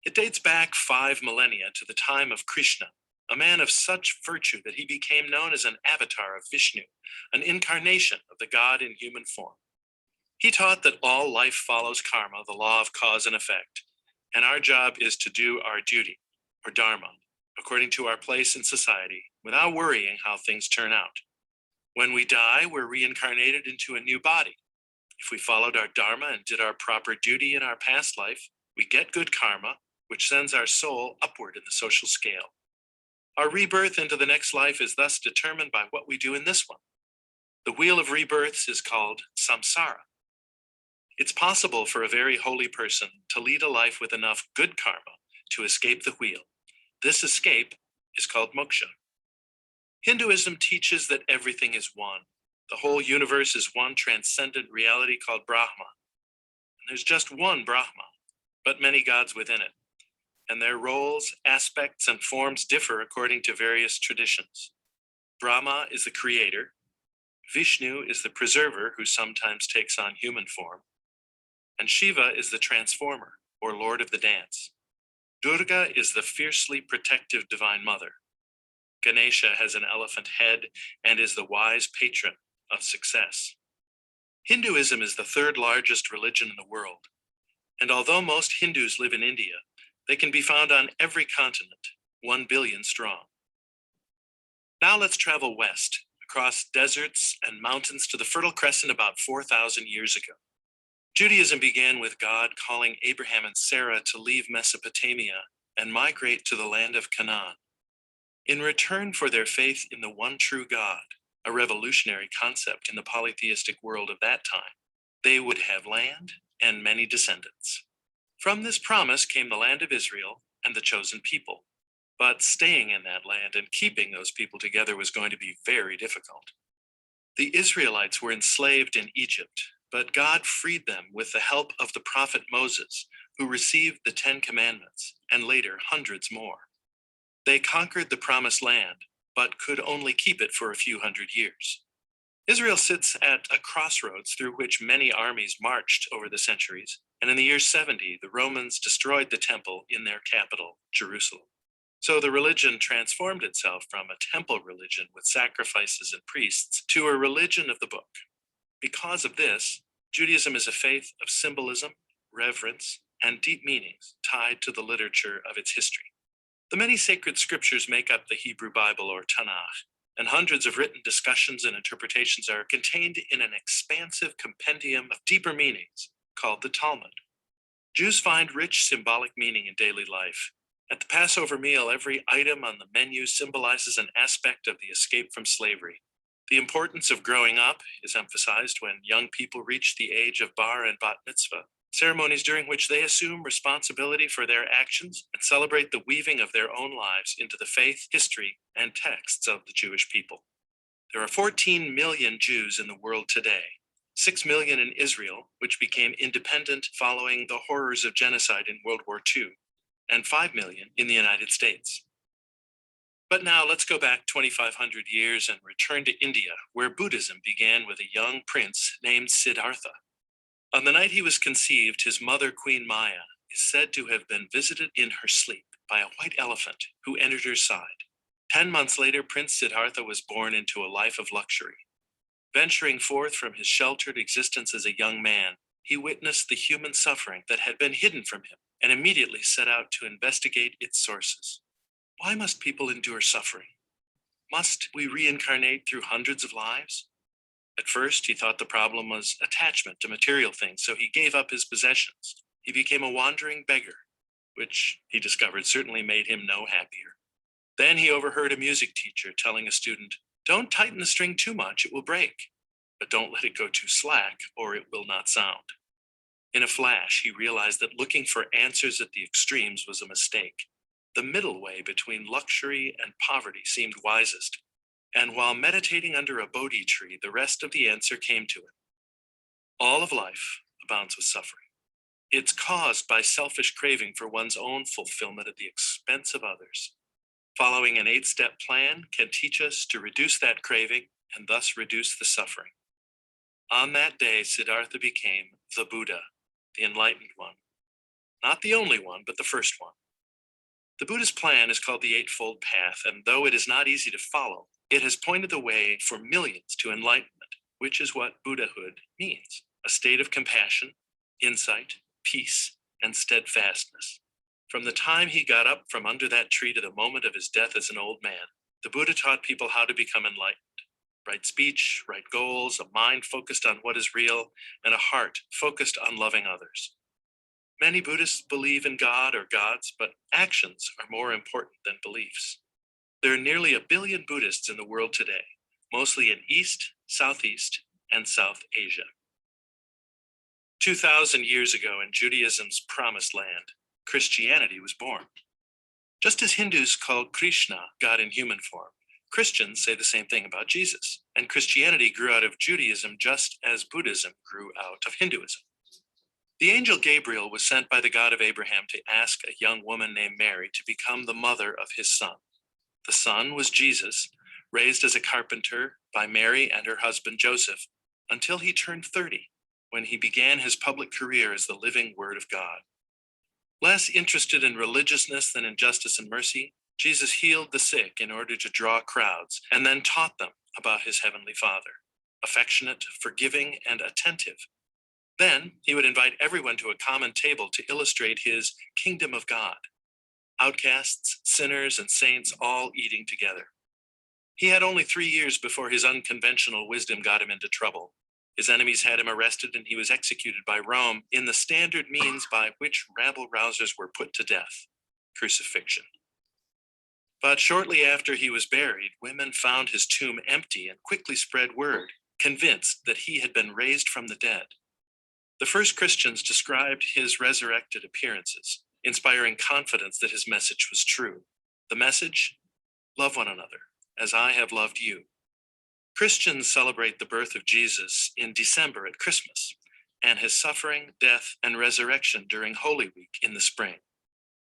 It dates back 5 millennia to the time of Krishna, a man of such virtue that he became known as an avatar of Vishnu, an incarnation of the god in human form. He taught that all life follows karma, the law of cause and effect, and our job is to do our duty, or dharma, according to our place in society, without worrying how things turn out. When we die, we're reincarnated into a new body. If we followed our dharma and did our proper duty in our past life, we get good karma, which sends our soul upward in the social scale. Our rebirth into the next life is thus determined by what we do in this one. The wheel of rebirths is called samsara. It's possible for a very holy person to lead a life with enough good karma to escape the wheel. This escape is called moksha. Hinduism teaches that everything is one. The whole universe is one transcendent reality called Brahma. And there's just one Brahma, but many gods within it. And their roles, aspects, and forms differ according to various traditions. Brahma is the creator. Vishnu is the preserver who sometimes takes on human form. And Shiva is the transformer, or lord of the dance. Durga is the fiercely protective divine mother. Ganesha has an elephant head and is the wise patron of success. Hinduism is the 3rd largest religion in the world. And although most Hindus live in India, they can be found on every continent, 1 billion strong. Now let's travel west, across deserts and mountains to the Fertile Crescent about 4,000 years ago. Judaism began with God calling Abraham and Sarah to leave Mesopotamia and migrate to the land of Canaan. In return for their faith in the one true God, a revolutionary concept in the polytheistic world of that time, they would have land and many descendants. From this promise came the land of Israel and the chosen people. But staying in that land and keeping those people together was going to be very difficult. The Israelites were enslaved in Egypt, but God freed them with the help of the prophet Moses, who received the 10 Commandments and later hundreds more. They conquered the promised land, but could only keep it for a few hundred years. Israel sits at a crossroads through which many armies marched over the centuries, and in the year 70, the Romans destroyed the temple in their capital, Jerusalem. So the religion transformed itself from a temple religion with sacrifices and priests to a religion of the book. Because of this, Judaism is a faith of symbolism, reverence, and deep meanings tied to the literature of its history. The many sacred scriptures make up the Hebrew Bible or Tanakh, and hundreds of written discussions and interpretations are contained in an expansive compendium of deeper meanings called the Talmud. Jews find rich symbolic meaning in daily life. At the Passover meal, every item on the menu symbolizes an aspect of the escape from slavery. The importance of growing up is emphasized when young people reach the age of bar and bat mitzvah, ceremonies during which they assume responsibility for their actions and celebrate the weaving of their own lives into the faith, history, and texts of the Jewish people. There are 14 million Jews in the world today, 6 million in Israel, which became independent following the horrors of genocide in World War II, and 5 million in the United States. But now let's go back 2,500 years and return to India, where Buddhism began with a young prince named Siddhartha. On the night he was conceived, his mother, Queen Maya, is said to have been visited in her sleep by a white elephant who entered her side. 10 months later, Prince Siddhartha was born into a life of luxury. Venturing forth from his sheltered existence as a young man, he witnessed the human suffering that had been hidden from him and immediately set out to investigate its sources. Why must people endure suffering? Must we reincarnate through hundreds of lives? At first, he thought the problem was attachment to material things, so he gave up his possessions. He became a wandering beggar, which he discovered certainly made him no happier. Then he overheard a music teacher telling a student, "Don't tighten the string too much, it will break, but don't let it go too slack or it will not sound." In a flash, he realized that looking for answers at the extremes was a mistake. The middle way between luxury and poverty seemed wisest, and while meditating under a Bodhi tree, the rest of the answer came to him. All of life abounds with suffering. It's caused by selfish craving for one's own fulfillment at the expense of others. Following an 8-step plan can teach us to reduce that craving and thus reduce the suffering. On that day, Siddhartha became the Buddha, the enlightened one. Not the only one, but the first one. The Buddha's plan is called the Eightfold Path, and though it is not easy to follow, it has pointed the way for millions to enlightenment, which is what Buddhahood means: a state of compassion, insight, peace, and steadfastness. From the time he got up from under that tree to the moment of his death as an old man, the Buddha taught people how to become enlightened. Right speech, right goals, a mind focused on what is real, and a heart focused on loving others. Many Buddhists believe in God or gods, but actions are more important than beliefs. There are nearly 1 billion Buddhists in the world today, mostly in East, Southeast, and South Asia. 2,000 years ago in Judaism's promised land, Christianity was born. Just as Hindus call Krishna God in human form, Christians say the same thing about Jesus, and Christianity grew out of Judaism just as Buddhism grew out of Hinduism. The angel Gabriel was sent by the God of Abraham to ask a young woman named Mary to become the mother of his son. The son was Jesus, raised as a carpenter by Mary and her husband Joseph until he turned 30, when he began his public career as the living Word of God. Less interested in religiousness than in justice and mercy, Jesus healed the sick in order to draw crowds and then taught them about his heavenly Father, affectionate, forgiving, and attentive. Then he would invite everyone to a common table to illustrate his kingdom of God. Outcasts, sinners, and saints all eating together. He had only 3 years before his unconventional wisdom got him into trouble. His enemies had him arrested and he was executed by Rome in the standard means by which rabble-rousers were put to death: crucifixion. But shortly after he was buried, women found his tomb empty and quickly spread word, convinced that he had been raised from the dead. The first Christians described his resurrected appearances, inspiring confidence that his message was true. The message: love one another as I have loved you. Christians celebrate the birth of Jesus in December at Christmas, and his suffering, death, and resurrection during Holy Week in the spring.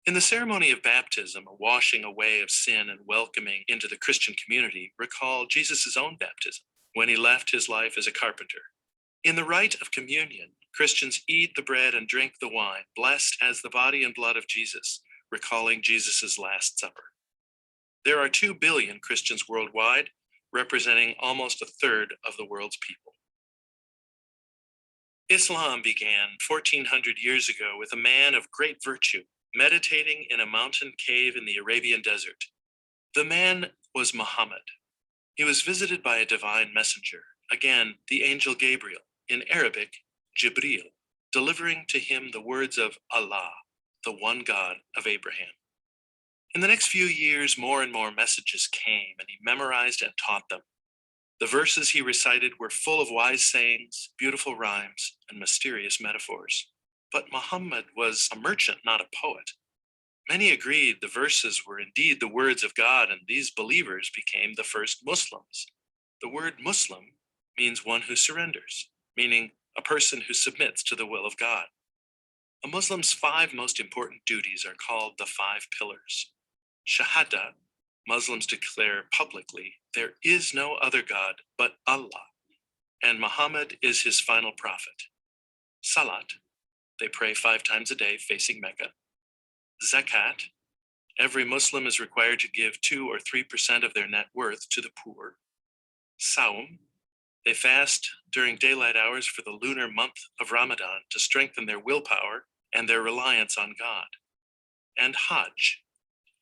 In the ceremony of baptism, a washing away of sin and welcoming into the Christian community, recall Jesus' own baptism when he left his life as a carpenter. In the rite of communion, Christians eat the bread and drink the wine, blessed as the body and blood of Jesus, recalling Jesus' Last Supper. There are 2 billion Christians worldwide, representing almost 1/3 of the world's people. Islam began 1400 years ago with a man of great virtue meditating in a mountain cave in the Arabian desert. The man was Muhammad. He was visited by a divine messenger, again, the angel Gabriel, in Arabic, Jibril, delivering to him the words of Allah, the one God of Abraham. In the next few years, more and more messages came, and he memorized and taught them. The verses he recited were full of wise sayings, beautiful rhymes, and mysterious metaphors. But Muhammad was a merchant, not a poet. Many agreed the verses were indeed the words of God, and these believers became the first Muslims. The word Muslim means one who surrenders, meaning a person who submits to the will of God. A Muslim's 5 most important duties are called the 5 pillars. Shahada, Muslims declare publicly there is no other God but Allah, and Muhammad is his final prophet. Salat, they pray 5 times a day facing Mecca. Zakat, every Muslim is required to give 2 or 3% of their net worth to the poor. Saum, they fast during daylight hours for the lunar month of Ramadan to strengthen their willpower and their reliance on God. And Hajj,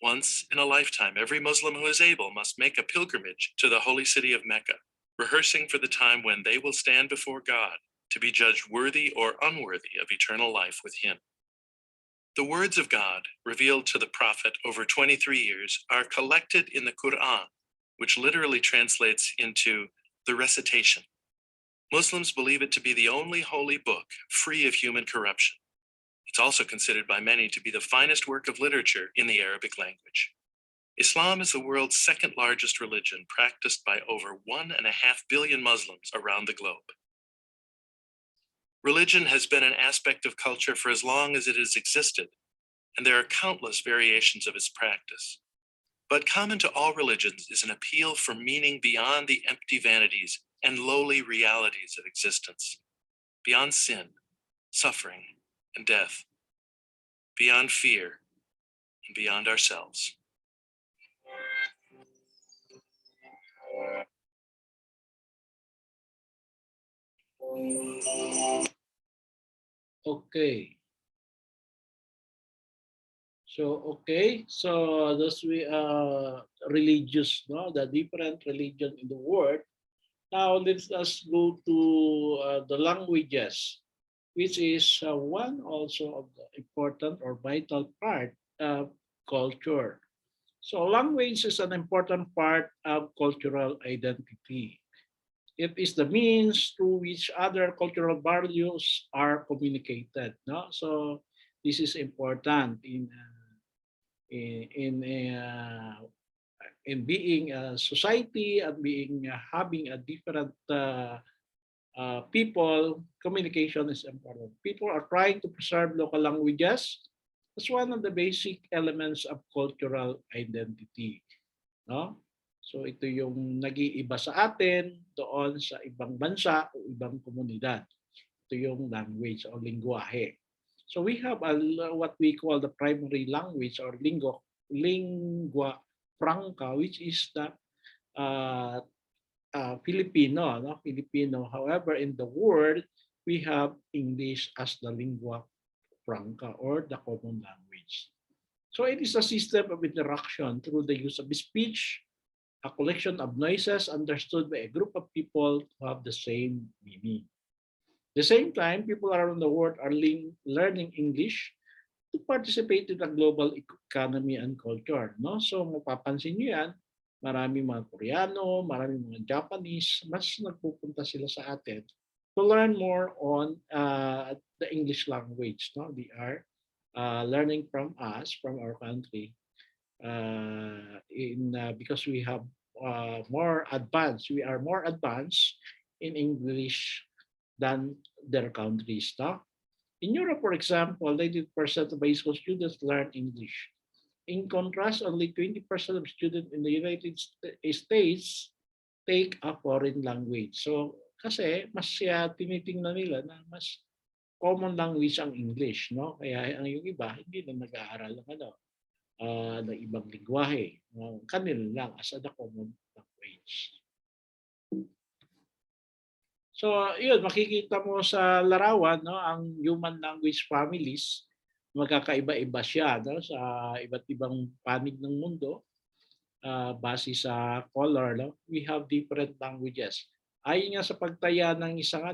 Once in a lifetime, every Muslim who is able must make a pilgrimage to the holy city of Mecca, rehearsing for the time when they will stand before God to be judged worthy or unworthy of eternal life with him. The words of God, revealed to the prophet over 23 years, are collected in the Quran, which literally translates into the recitation. Muslims believe it to be the only holy book free of human corruption. It's also considered by many to be the finest work of literature in the Arabic language. Islam is the world's second largest religion, practiced by over 1.5 billion Muslims around the globe. Religion has been an aspect of culture for as long as it has existed, and there are countless variations of its practice. But common to all religions is an appeal for meaning beyond the empty vanities and lowly realities of existence, beyond sin, suffering, and death, beyond fear, and beyond ourselves. Okay. So those we religious, no, the different religion in the world. Now let us go to the languages, which is one also of the important or vital part of culture. So language is an important part of cultural identity. It is the means through which other cultural values are communicated. No, so this is important in in being a society and being having a different people. Communication is important. People are trying to preserve local languages as one of the basic elements of cultural identity. No? So ito yung nag-iiba sa atin doon sa ibang bansa o ibang komunidad. Ito yung language o lingwahe. So we have what we call the primary language or lingua franca, which is the Filipino. No? Filipino. However, in the world, we have English as the lingua franca or the common language. So it is a system of interaction through the use of speech, a collection of noises understood by a group of people who have the same meaning. At the same time, people around the world are learning English to participate in the global economy and culture. No? So mapapansin nyo yan, maraming mga Koreano, maraming mga Japanese, mas nagpupunta sila sa atin to learn more on the English language. No? They are learning from us, from our country, because we have more advanced. We are more advanced in English than their countries. No? In Europe, for example, 90% of high school students learn English. In contrast, only 20% of students in the United States take a foreign language. So, kasi mas tinitingnan nila na mas common language ang English, no? Kaya ang yung iba hindi na nag-aaral ng ng ibang lingwahe. Kanila lang as a common language. So, yun, makikita mo sa larawan, no, ang human language families, magkakaiba-iba siya, no, sa iba't ibang panig ng mundo, base sa color. No? We have different languages. Ayon nga sa pagtaya ng isang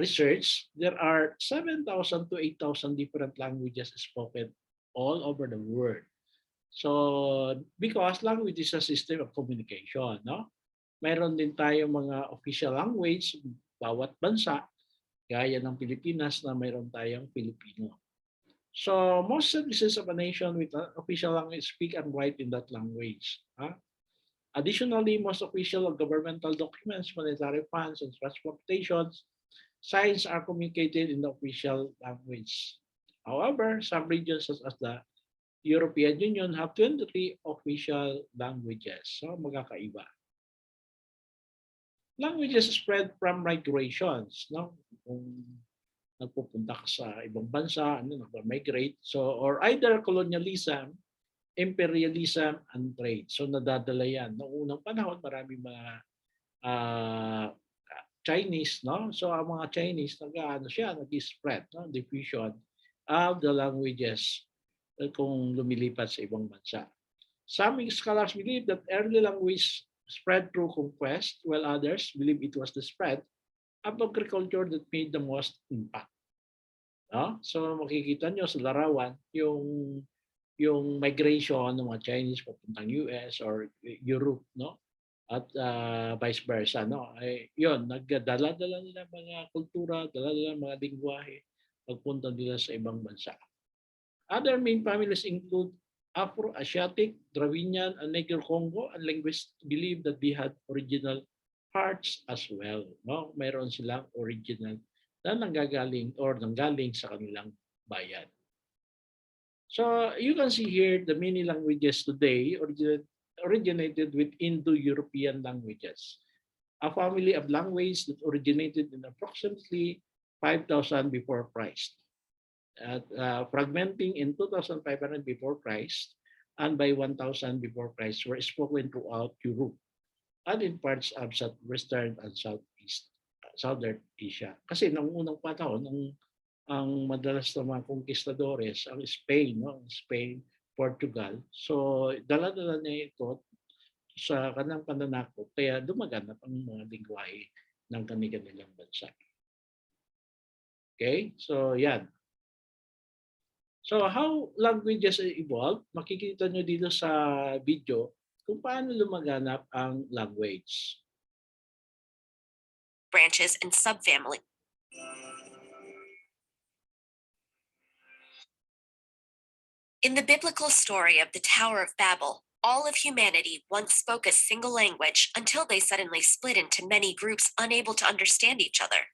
research, there are 7,000 to 8,000 different languages spoken all over the world. So, because language is a system of communication, no? Mayroon din tayo mga official language, bawat bansa, gaya ng Pilipinas na mayroon tayong Filipino. So, most citizens of a nation with an official language speak and write in that language. Additionally, most official governmental documents, monetary funds, and transportations, signs are communicated in the official language. However, some regions such as the European Union have 23 official languages. So, magkakaiba. Languages spread from migrations, no? Kung nagpupunta ka sa ibang bansa, nag-migrate. So, or either colonialism, imperialism, and trade. So, nadadala yan. Noong unang panahon, marami mga Chinese, no? So, ang mga Chinese, nag-spread, no? Diffusion of the languages kung lumilipat sa ibang bansa. Some scholars believe that early language spread through conquest, while others believe it was the spread of agriculture that made the most impact. No? So makikita nyo sa larawan yung migration ng mga Chinese papuntang US or Europe, no? At vice versa, no? Ay, yun, nagdala-dala nila mga kultura, dala-dala mga lingwahe, pagpunta nila sa ibang bansa. Other main families include Afro-Asiatic, Dravidian, and Negro-Congo, and linguists believe that they had original parts as well. No? Mayroon silang original na nanggagaling or nanggaling sa kanilang bayan. So you can see here the many languages today originated with Indo-European languages, a family of languages that originated in approximately 5,000 before Christ, fragmenting in 2,500 before Christ, and by 1,000 before Christ were spoken throughout Europe and in parts of southwestern and southern Asia. Kasi nung unang panahon, ang madalas na mga conquistadores, ang Spain, no? Spain, Portugal. So, dala-dala niya ito sa kanang pananakop, kaya dumaganap ang mga lingwahe ng kanilang bansa. Okay? So, yan. So, how languages evolve? Makikita nyo dito sa video kung paano lumaganap ang language. Branches and subfamily. In the biblical story of the Tower of Babel, all of humanity once spoke a single language until they suddenly split into many groups unable to understand each other.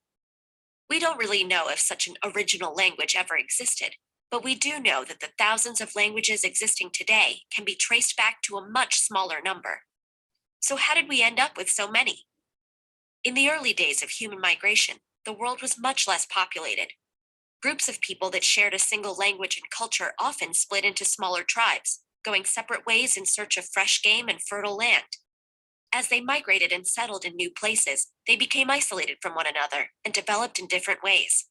We don't really know if such an original language ever existed, but we do know that the thousands of languages existing today can be traced back to a much smaller number. So how did we end up with so many? In the early days of human migration, the world was much less populated. Groups of people that shared a single language and culture often split into smaller tribes, going separate ways in search of fresh game and fertile land. As they migrated and settled in new places, they became isolated from one another and developed in different ways.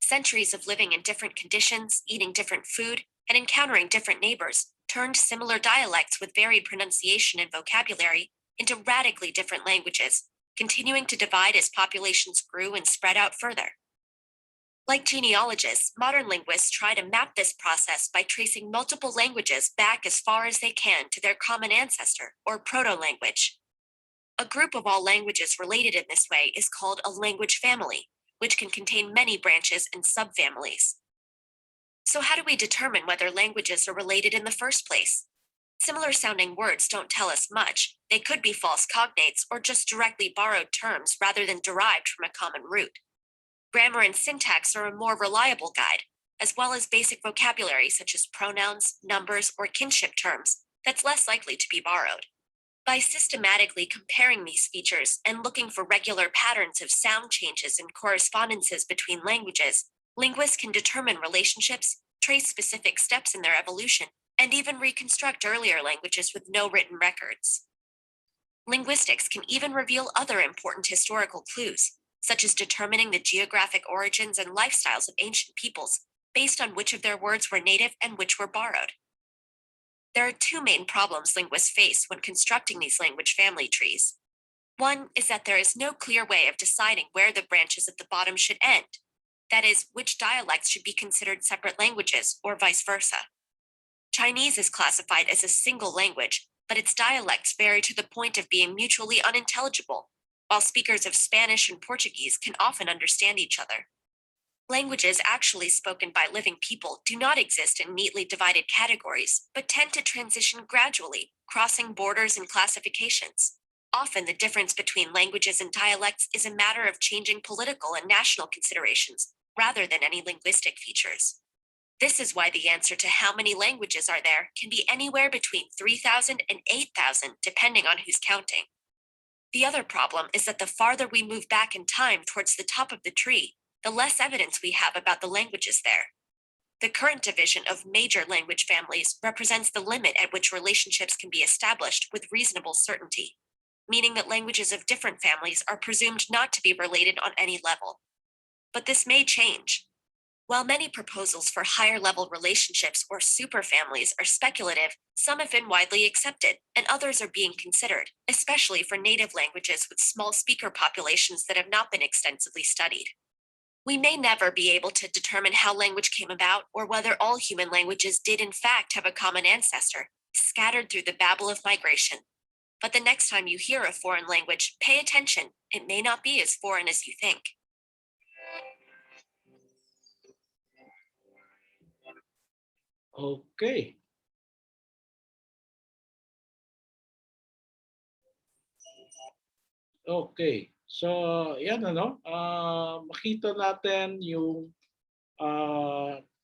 Centuries of living in different conditions, eating different food, and encountering different neighbors turned similar dialects with varied pronunciation and vocabulary into radically different languages, continuing to divide as populations grew and spread out further. Like genealogists, modern linguists try to map this process by tracing multiple languages back as far as they can to their common ancestor, or proto-language. A group of all languages related in this way is called a language family, which can contain many branches and subfamilies. So how do we determine whether languages are related in the first place? Similar sounding words don't tell us much. They could be false cognates or just directly borrowed terms rather than derived from a common root. Grammar and syntax are a more reliable guide, as well as basic vocabulary such as pronouns, numbers, or kinship terms that's less likely to be borrowed. By systematically comparing these features and looking for regular patterns of sound changes and correspondences between languages, linguists can determine relationships, trace specific steps in their evolution, and even reconstruct earlier languages with no written records. Linguistics can even reveal other important historical clues, such as determining the geographic origins and lifestyles of ancient peoples based on which of their words were native and which were borrowed. There are two main problems linguists face when constructing these language family trees. One is that there is no clear way of deciding where the branches at the bottom should end, that is, which dialects should be considered separate languages, or vice versa. Chinese is classified as a single language, but its dialects vary to the point of being mutually unintelligible, while speakers of Spanish and Portuguese can often understand each other. Languages actually spoken by living people do not exist in neatly divided categories, but tend to transition gradually, crossing borders and classifications. Often the difference between languages and dialects is a matter of changing political and national considerations, rather than any linguistic features. This is why the answer to how many languages are there can be anywhere between 3,000 and 8,000, depending on who's counting. The other problem is that the farther we move back in time towards the top of the tree, the less evidence we have about the languages there. The current division of major language families represents the limit at which relationships can be established with reasonable certainty, meaning that languages of different families are presumed not to be related on any level. But this may change. While many proposals for higher-level relationships or superfamilies are speculative, some have been widely accepted, and others are being considered, especially for native languages with small speaker populations that have not been extensively studied. We may never be able to determine how language came about or whether all human languages did in fact have a common ancestor, scattered through the babble of migration. But the next time you hear a foreign language, pay attention. It may not be as foreign as you think. Okay. Okay. So, yan makita natin yung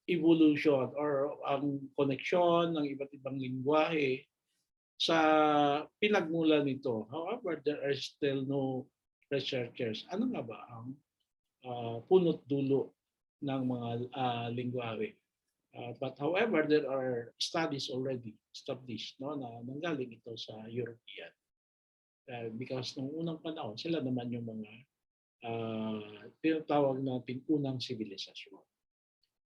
evolution or ang koneksyon ng iba't ibang lingwahe sa pinagmulan nito. However, there are still no researchers. Ano nga ba ang punot dulo ng mga lingwahe? But however, there are studies already established na nanggaling ito sa European. Because nung unang panahon, sila naman yung mga tinatawag natin unang sibilisasyon.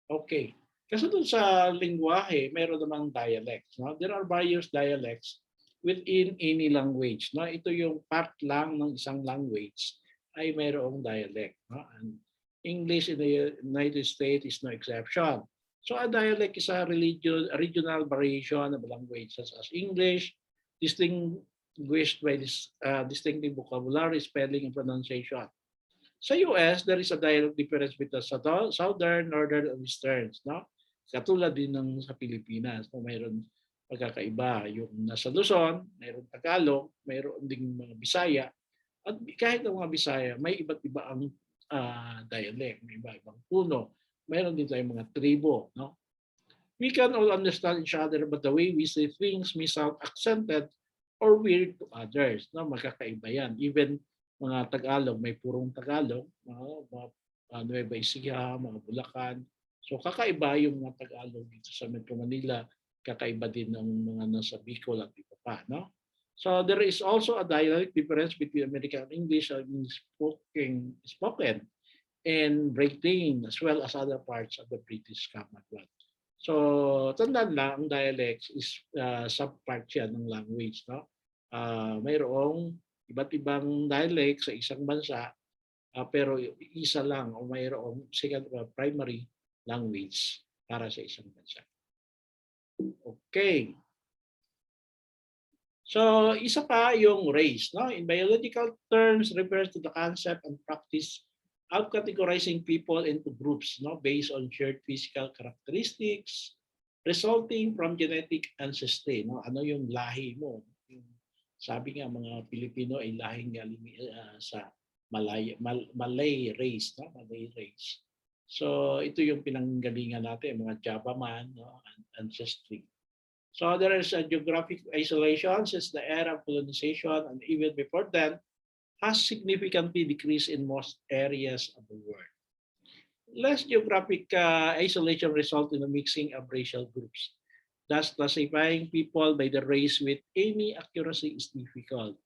Okay. Kasi doon sa lingwahe, mayroon namang dialects. No? There are various dialects within any language. No? Ito yung part lang ng isang language ay mayroong dialect. No? And English in the United States is no exception. So a dialect is a regional variation of a language such as English, distinguished by this distinctive vocabulary, spelling, and pronunciation. Sa US, there is a dialect difference between southern, northern, and easterns. No? Katulad din ng sa Pilipinas, no? Mayroon pagkakaiba. Yung nasa Luzon, mayroon Tagalog, mayroon ding mga Bisaya. At kahit ang mga Bisaya, may iba't iba ang dialect, may iba-ibang puno. Mayroon din tayong mga tribo. No? We can all understand each other, but the way we say things may sound accented or weird to others. No? Magkakaiba yan. Even mga Tagalog, may purong Tagalog, mga Nueva Ecija, mga Bulacan. So kakaiba yung mga Tagalog dito sa Metro Manila, kakaiba din ng mga nasa Bicol at iba pa. No? So there is also a dialect difference between American English and spoken and Britain, as well as other parts of the British Commonwealth. So tandaan lang, ang dialects is subpart yan ng language. No? Mayroong iba't ibang dialect sa isang bansa, pero isa lang o mayroong primary language para sa isang bansa. Okay. So isa pa yung race. No? In biological terms, refers to the concept and practice of categorizing people into groups, no, based on shared physical characteristics resulting from genetic ancestry. No? Ano yung lahi mo? Sabi nga mga Pilipino ay lahing galing sa Malay race. No? Malay race. So ito yung pinanggalingan natin, mga Java man, no? Ancestry. So there is a geographic isolation since the era of colonization, and even before then, has significantly decreased in most areas of the world. Less geographic isolation results in the mixing of racial groups. Thus, classifying people by the race with any accuracy is difficult.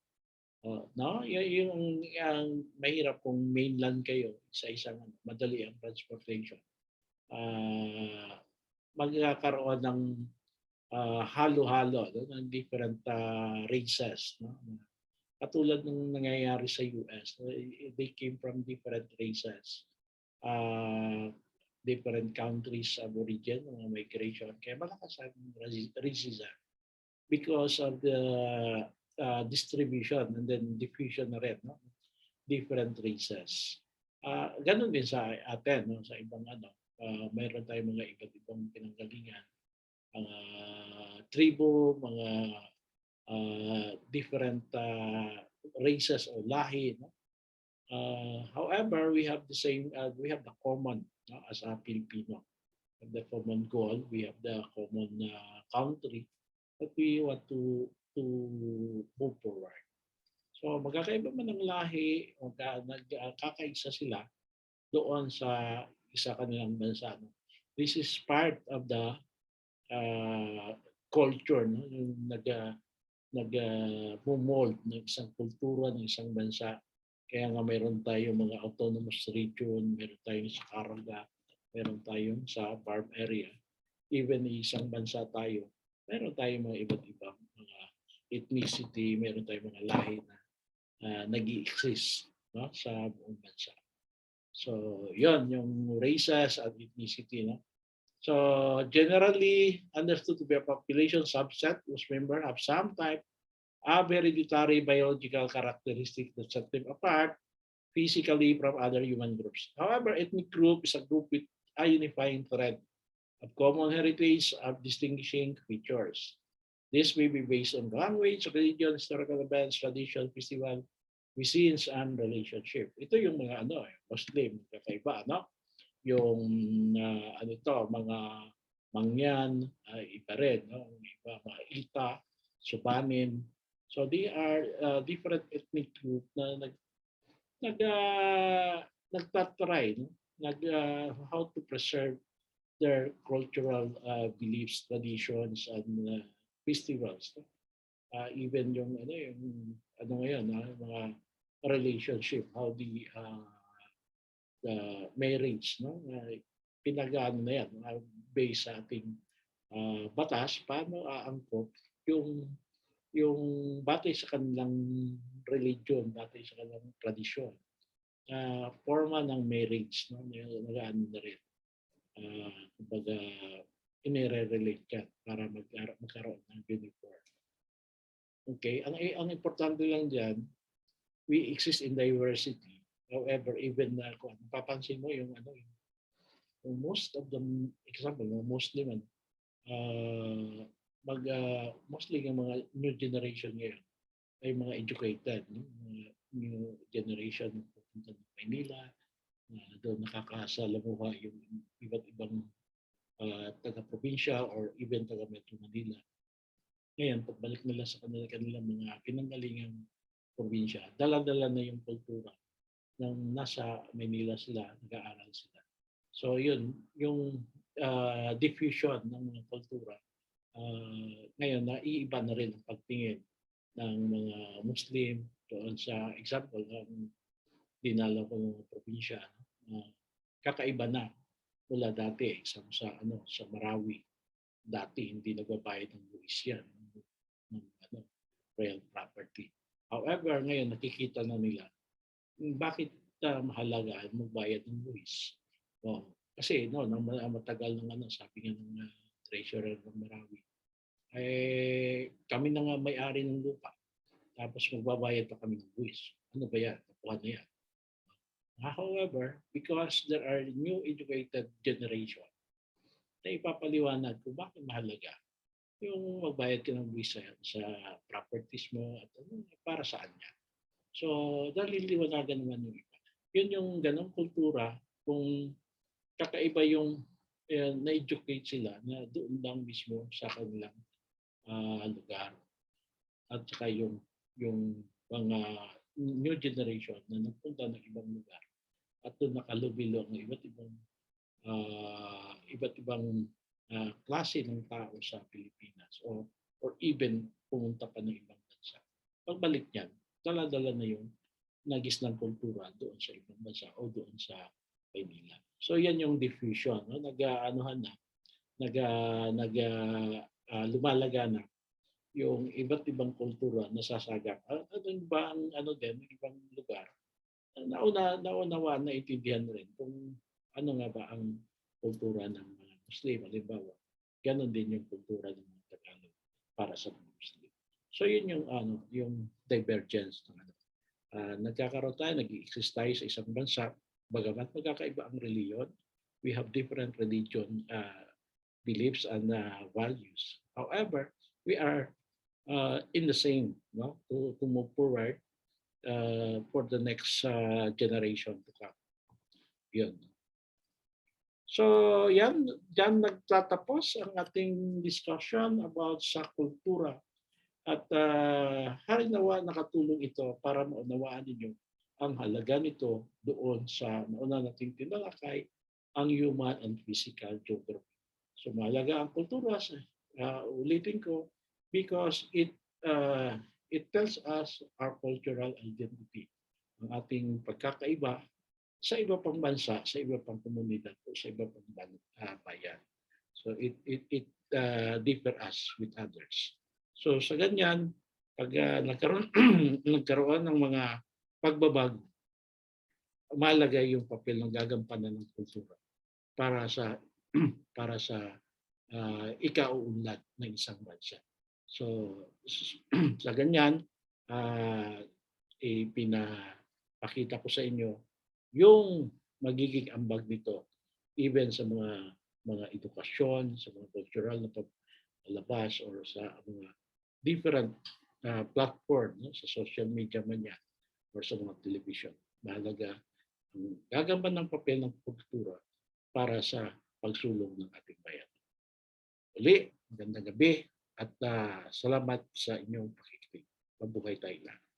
No? Yung mahirap kung mainland kayo, isa-isang madali ang transportation. Magkakaroon ng halo-halo ng different races. No? Katulad ng nangyayari sa US, they came from different races, different countries of origin, migration. Kaya malakas ang racism because of the distribution and then diffusion na rin, no? Different races. Ganun din sa atin, no? Sa ibang mayroon tayong mga iba't ibang pinanggalingan, mga tribo, mga different races or lahi. No? However, we have the same. We have the common, no, as a Filipino. We have the common goal. We have the common country that we want to move forward. So magkakaiba man ng lahi, nagkakaisa sila doon sa isa kanilang bansa. No? This is part of the culture, no? Yung nag-mold ng isang kultura ng isang bansa. Kaya nga mayroon tayo mga autonomous region, mayroon tayo sa Caraga, meron tayong sa farm area. Even isang bansa tayo, meron tayong mga iba't ibang mga ethnicity, meron tayong mga lahi na nag-i-exist, no, sa buong bansa. So, yon yung races and ethnicity. No? So, generally understood to be a population subset whose members have some type of hereditary biological characteristic that set them apart physically from other human groups. However, ethnic group is a group with a unifying thread of common heritage of distinguishing features. This may be based on language, religion, historical events, tradition, festival, cuisines, and relationship. Ito yung mga Muslim, kakaiba, no? Yung mga Mangyan, iba rin, no? Iba, mga Ita, Subanin. So they are different ethnic group na nagtatry, no? How to preserve their cultural beliefs, traditions, and festivals. No? Even yung ngayon, mga relationship, how the marriage, no? Pinag-ano na yan, based sa ating batas, paano aangkop yung batay sa kanilang religion, batay sa kanilang tradisyon. Forma ng marriage, no? Nag-ano na rin. Kumbaga, inire-relate ka para magkaroon ng uniform. Okay, ang importante lang diyan, we exist in diversity. However, even kung papansin mo yung most of the example, Muslim, mostly yung mga new generation ngayon ay mga educated, no? New generation pupunta ng Manila, doon nakakasalamuha yung iba't ibang taga-probinsya or even taga-Metro Manila. Ngayon, pagbalik nila sa kanilang mga pinanggalingang probinsya, dala-dala na yung kultura nang nasa Manila sila, nag-aaral sila. So yun, yung diffusion ng mga kultura, ngayon, naiiba na rin ang pagtingin ng mga Muslim doon sa example ng dinala ko ng probinsya. Kakaiba na mula dati sa Marawi. Dati hindi nagbabayad ng buwis yan, ng real property. However, ngayon nakikita na nila bakit mahalaga magbayad ng buwis. Kasi matagal ng sabi nga ng treasurer ng Marawi, kami na nga may-ari ng lupa. Tapos magbabayad pa kami ng buwis. Ano ba yan? Nakuha na yan. However, because there are new educated generation na ipapaliwanag kung bakit mahalaga yung magbayad ka ng buwis sa properties mo at para saan yan. So, daliliwanagan naman yung iba. Yun yung ganong kultura kung kakaiba yung na-educate sila na doon lang mismo sa kanilang lugar. At saka yung mga new generation na nagpunta ng ibang lugar at doon nakalubilo ang iba't ibang klase ng tao sa Pilipinas or even pumunta pa ng ibang bansa. Pagbalik niyan, dala-dala na yung nagis ng kultura doon sa ibang bansa o doon sa Maynila. So yan yung diffusion, no? Lumalaga na yung iba't ibang kultura nasasagap. Ano ba ang ibang lugar? Naunawa na itindihan rin kung ano nga ba ang kultura ng mga Muslim. Halimbawa, ganon din yung kultura ng mga Tagalog para sa mga Muslim. So yun yung divergence ng nagkakaroon tayo, nag-i-exist tayo sa isang bansa, bagamat magkakaiba ang reliyon, we have different religion beliefs and values. However, we are in the same, no, to move forward for the next generation to come. Yun. So yan, dyan nagtatapos ang ating discussion about sa kultura. At harinawa nakatulong ito para maunawaan ninyo ang halaga nito doon sa nauna nating tinalakay, ang human and physical geography. So mahalaga ang kultura, ulitin ko, because it tells us our cultural identity, ang ating pagkakaiba sa iba pang bansa, sa iba pang komunidad o sa iba pang bayan. So it differ us with others. So sa ganyan, pag nagkaroon ng mga pagbabag, mahalaga yung papel ng gagampanan ng kultura para sa ikauunlad ng isang bansa. So sa ganyan, ipinapakita ko sa inyo yung magiging ambag nito even sa mga edukasyon, sa mga cultural na paglabas or sa mga different platform, no? Sa social media man yan or sa mga television. Mahalaga ang gagampan ng papel ng kultura para sa pagsulong ng ating bayan. Uli, magandang gabi at salamat sa inyong pakikinig. Mabuhay tayo lahat.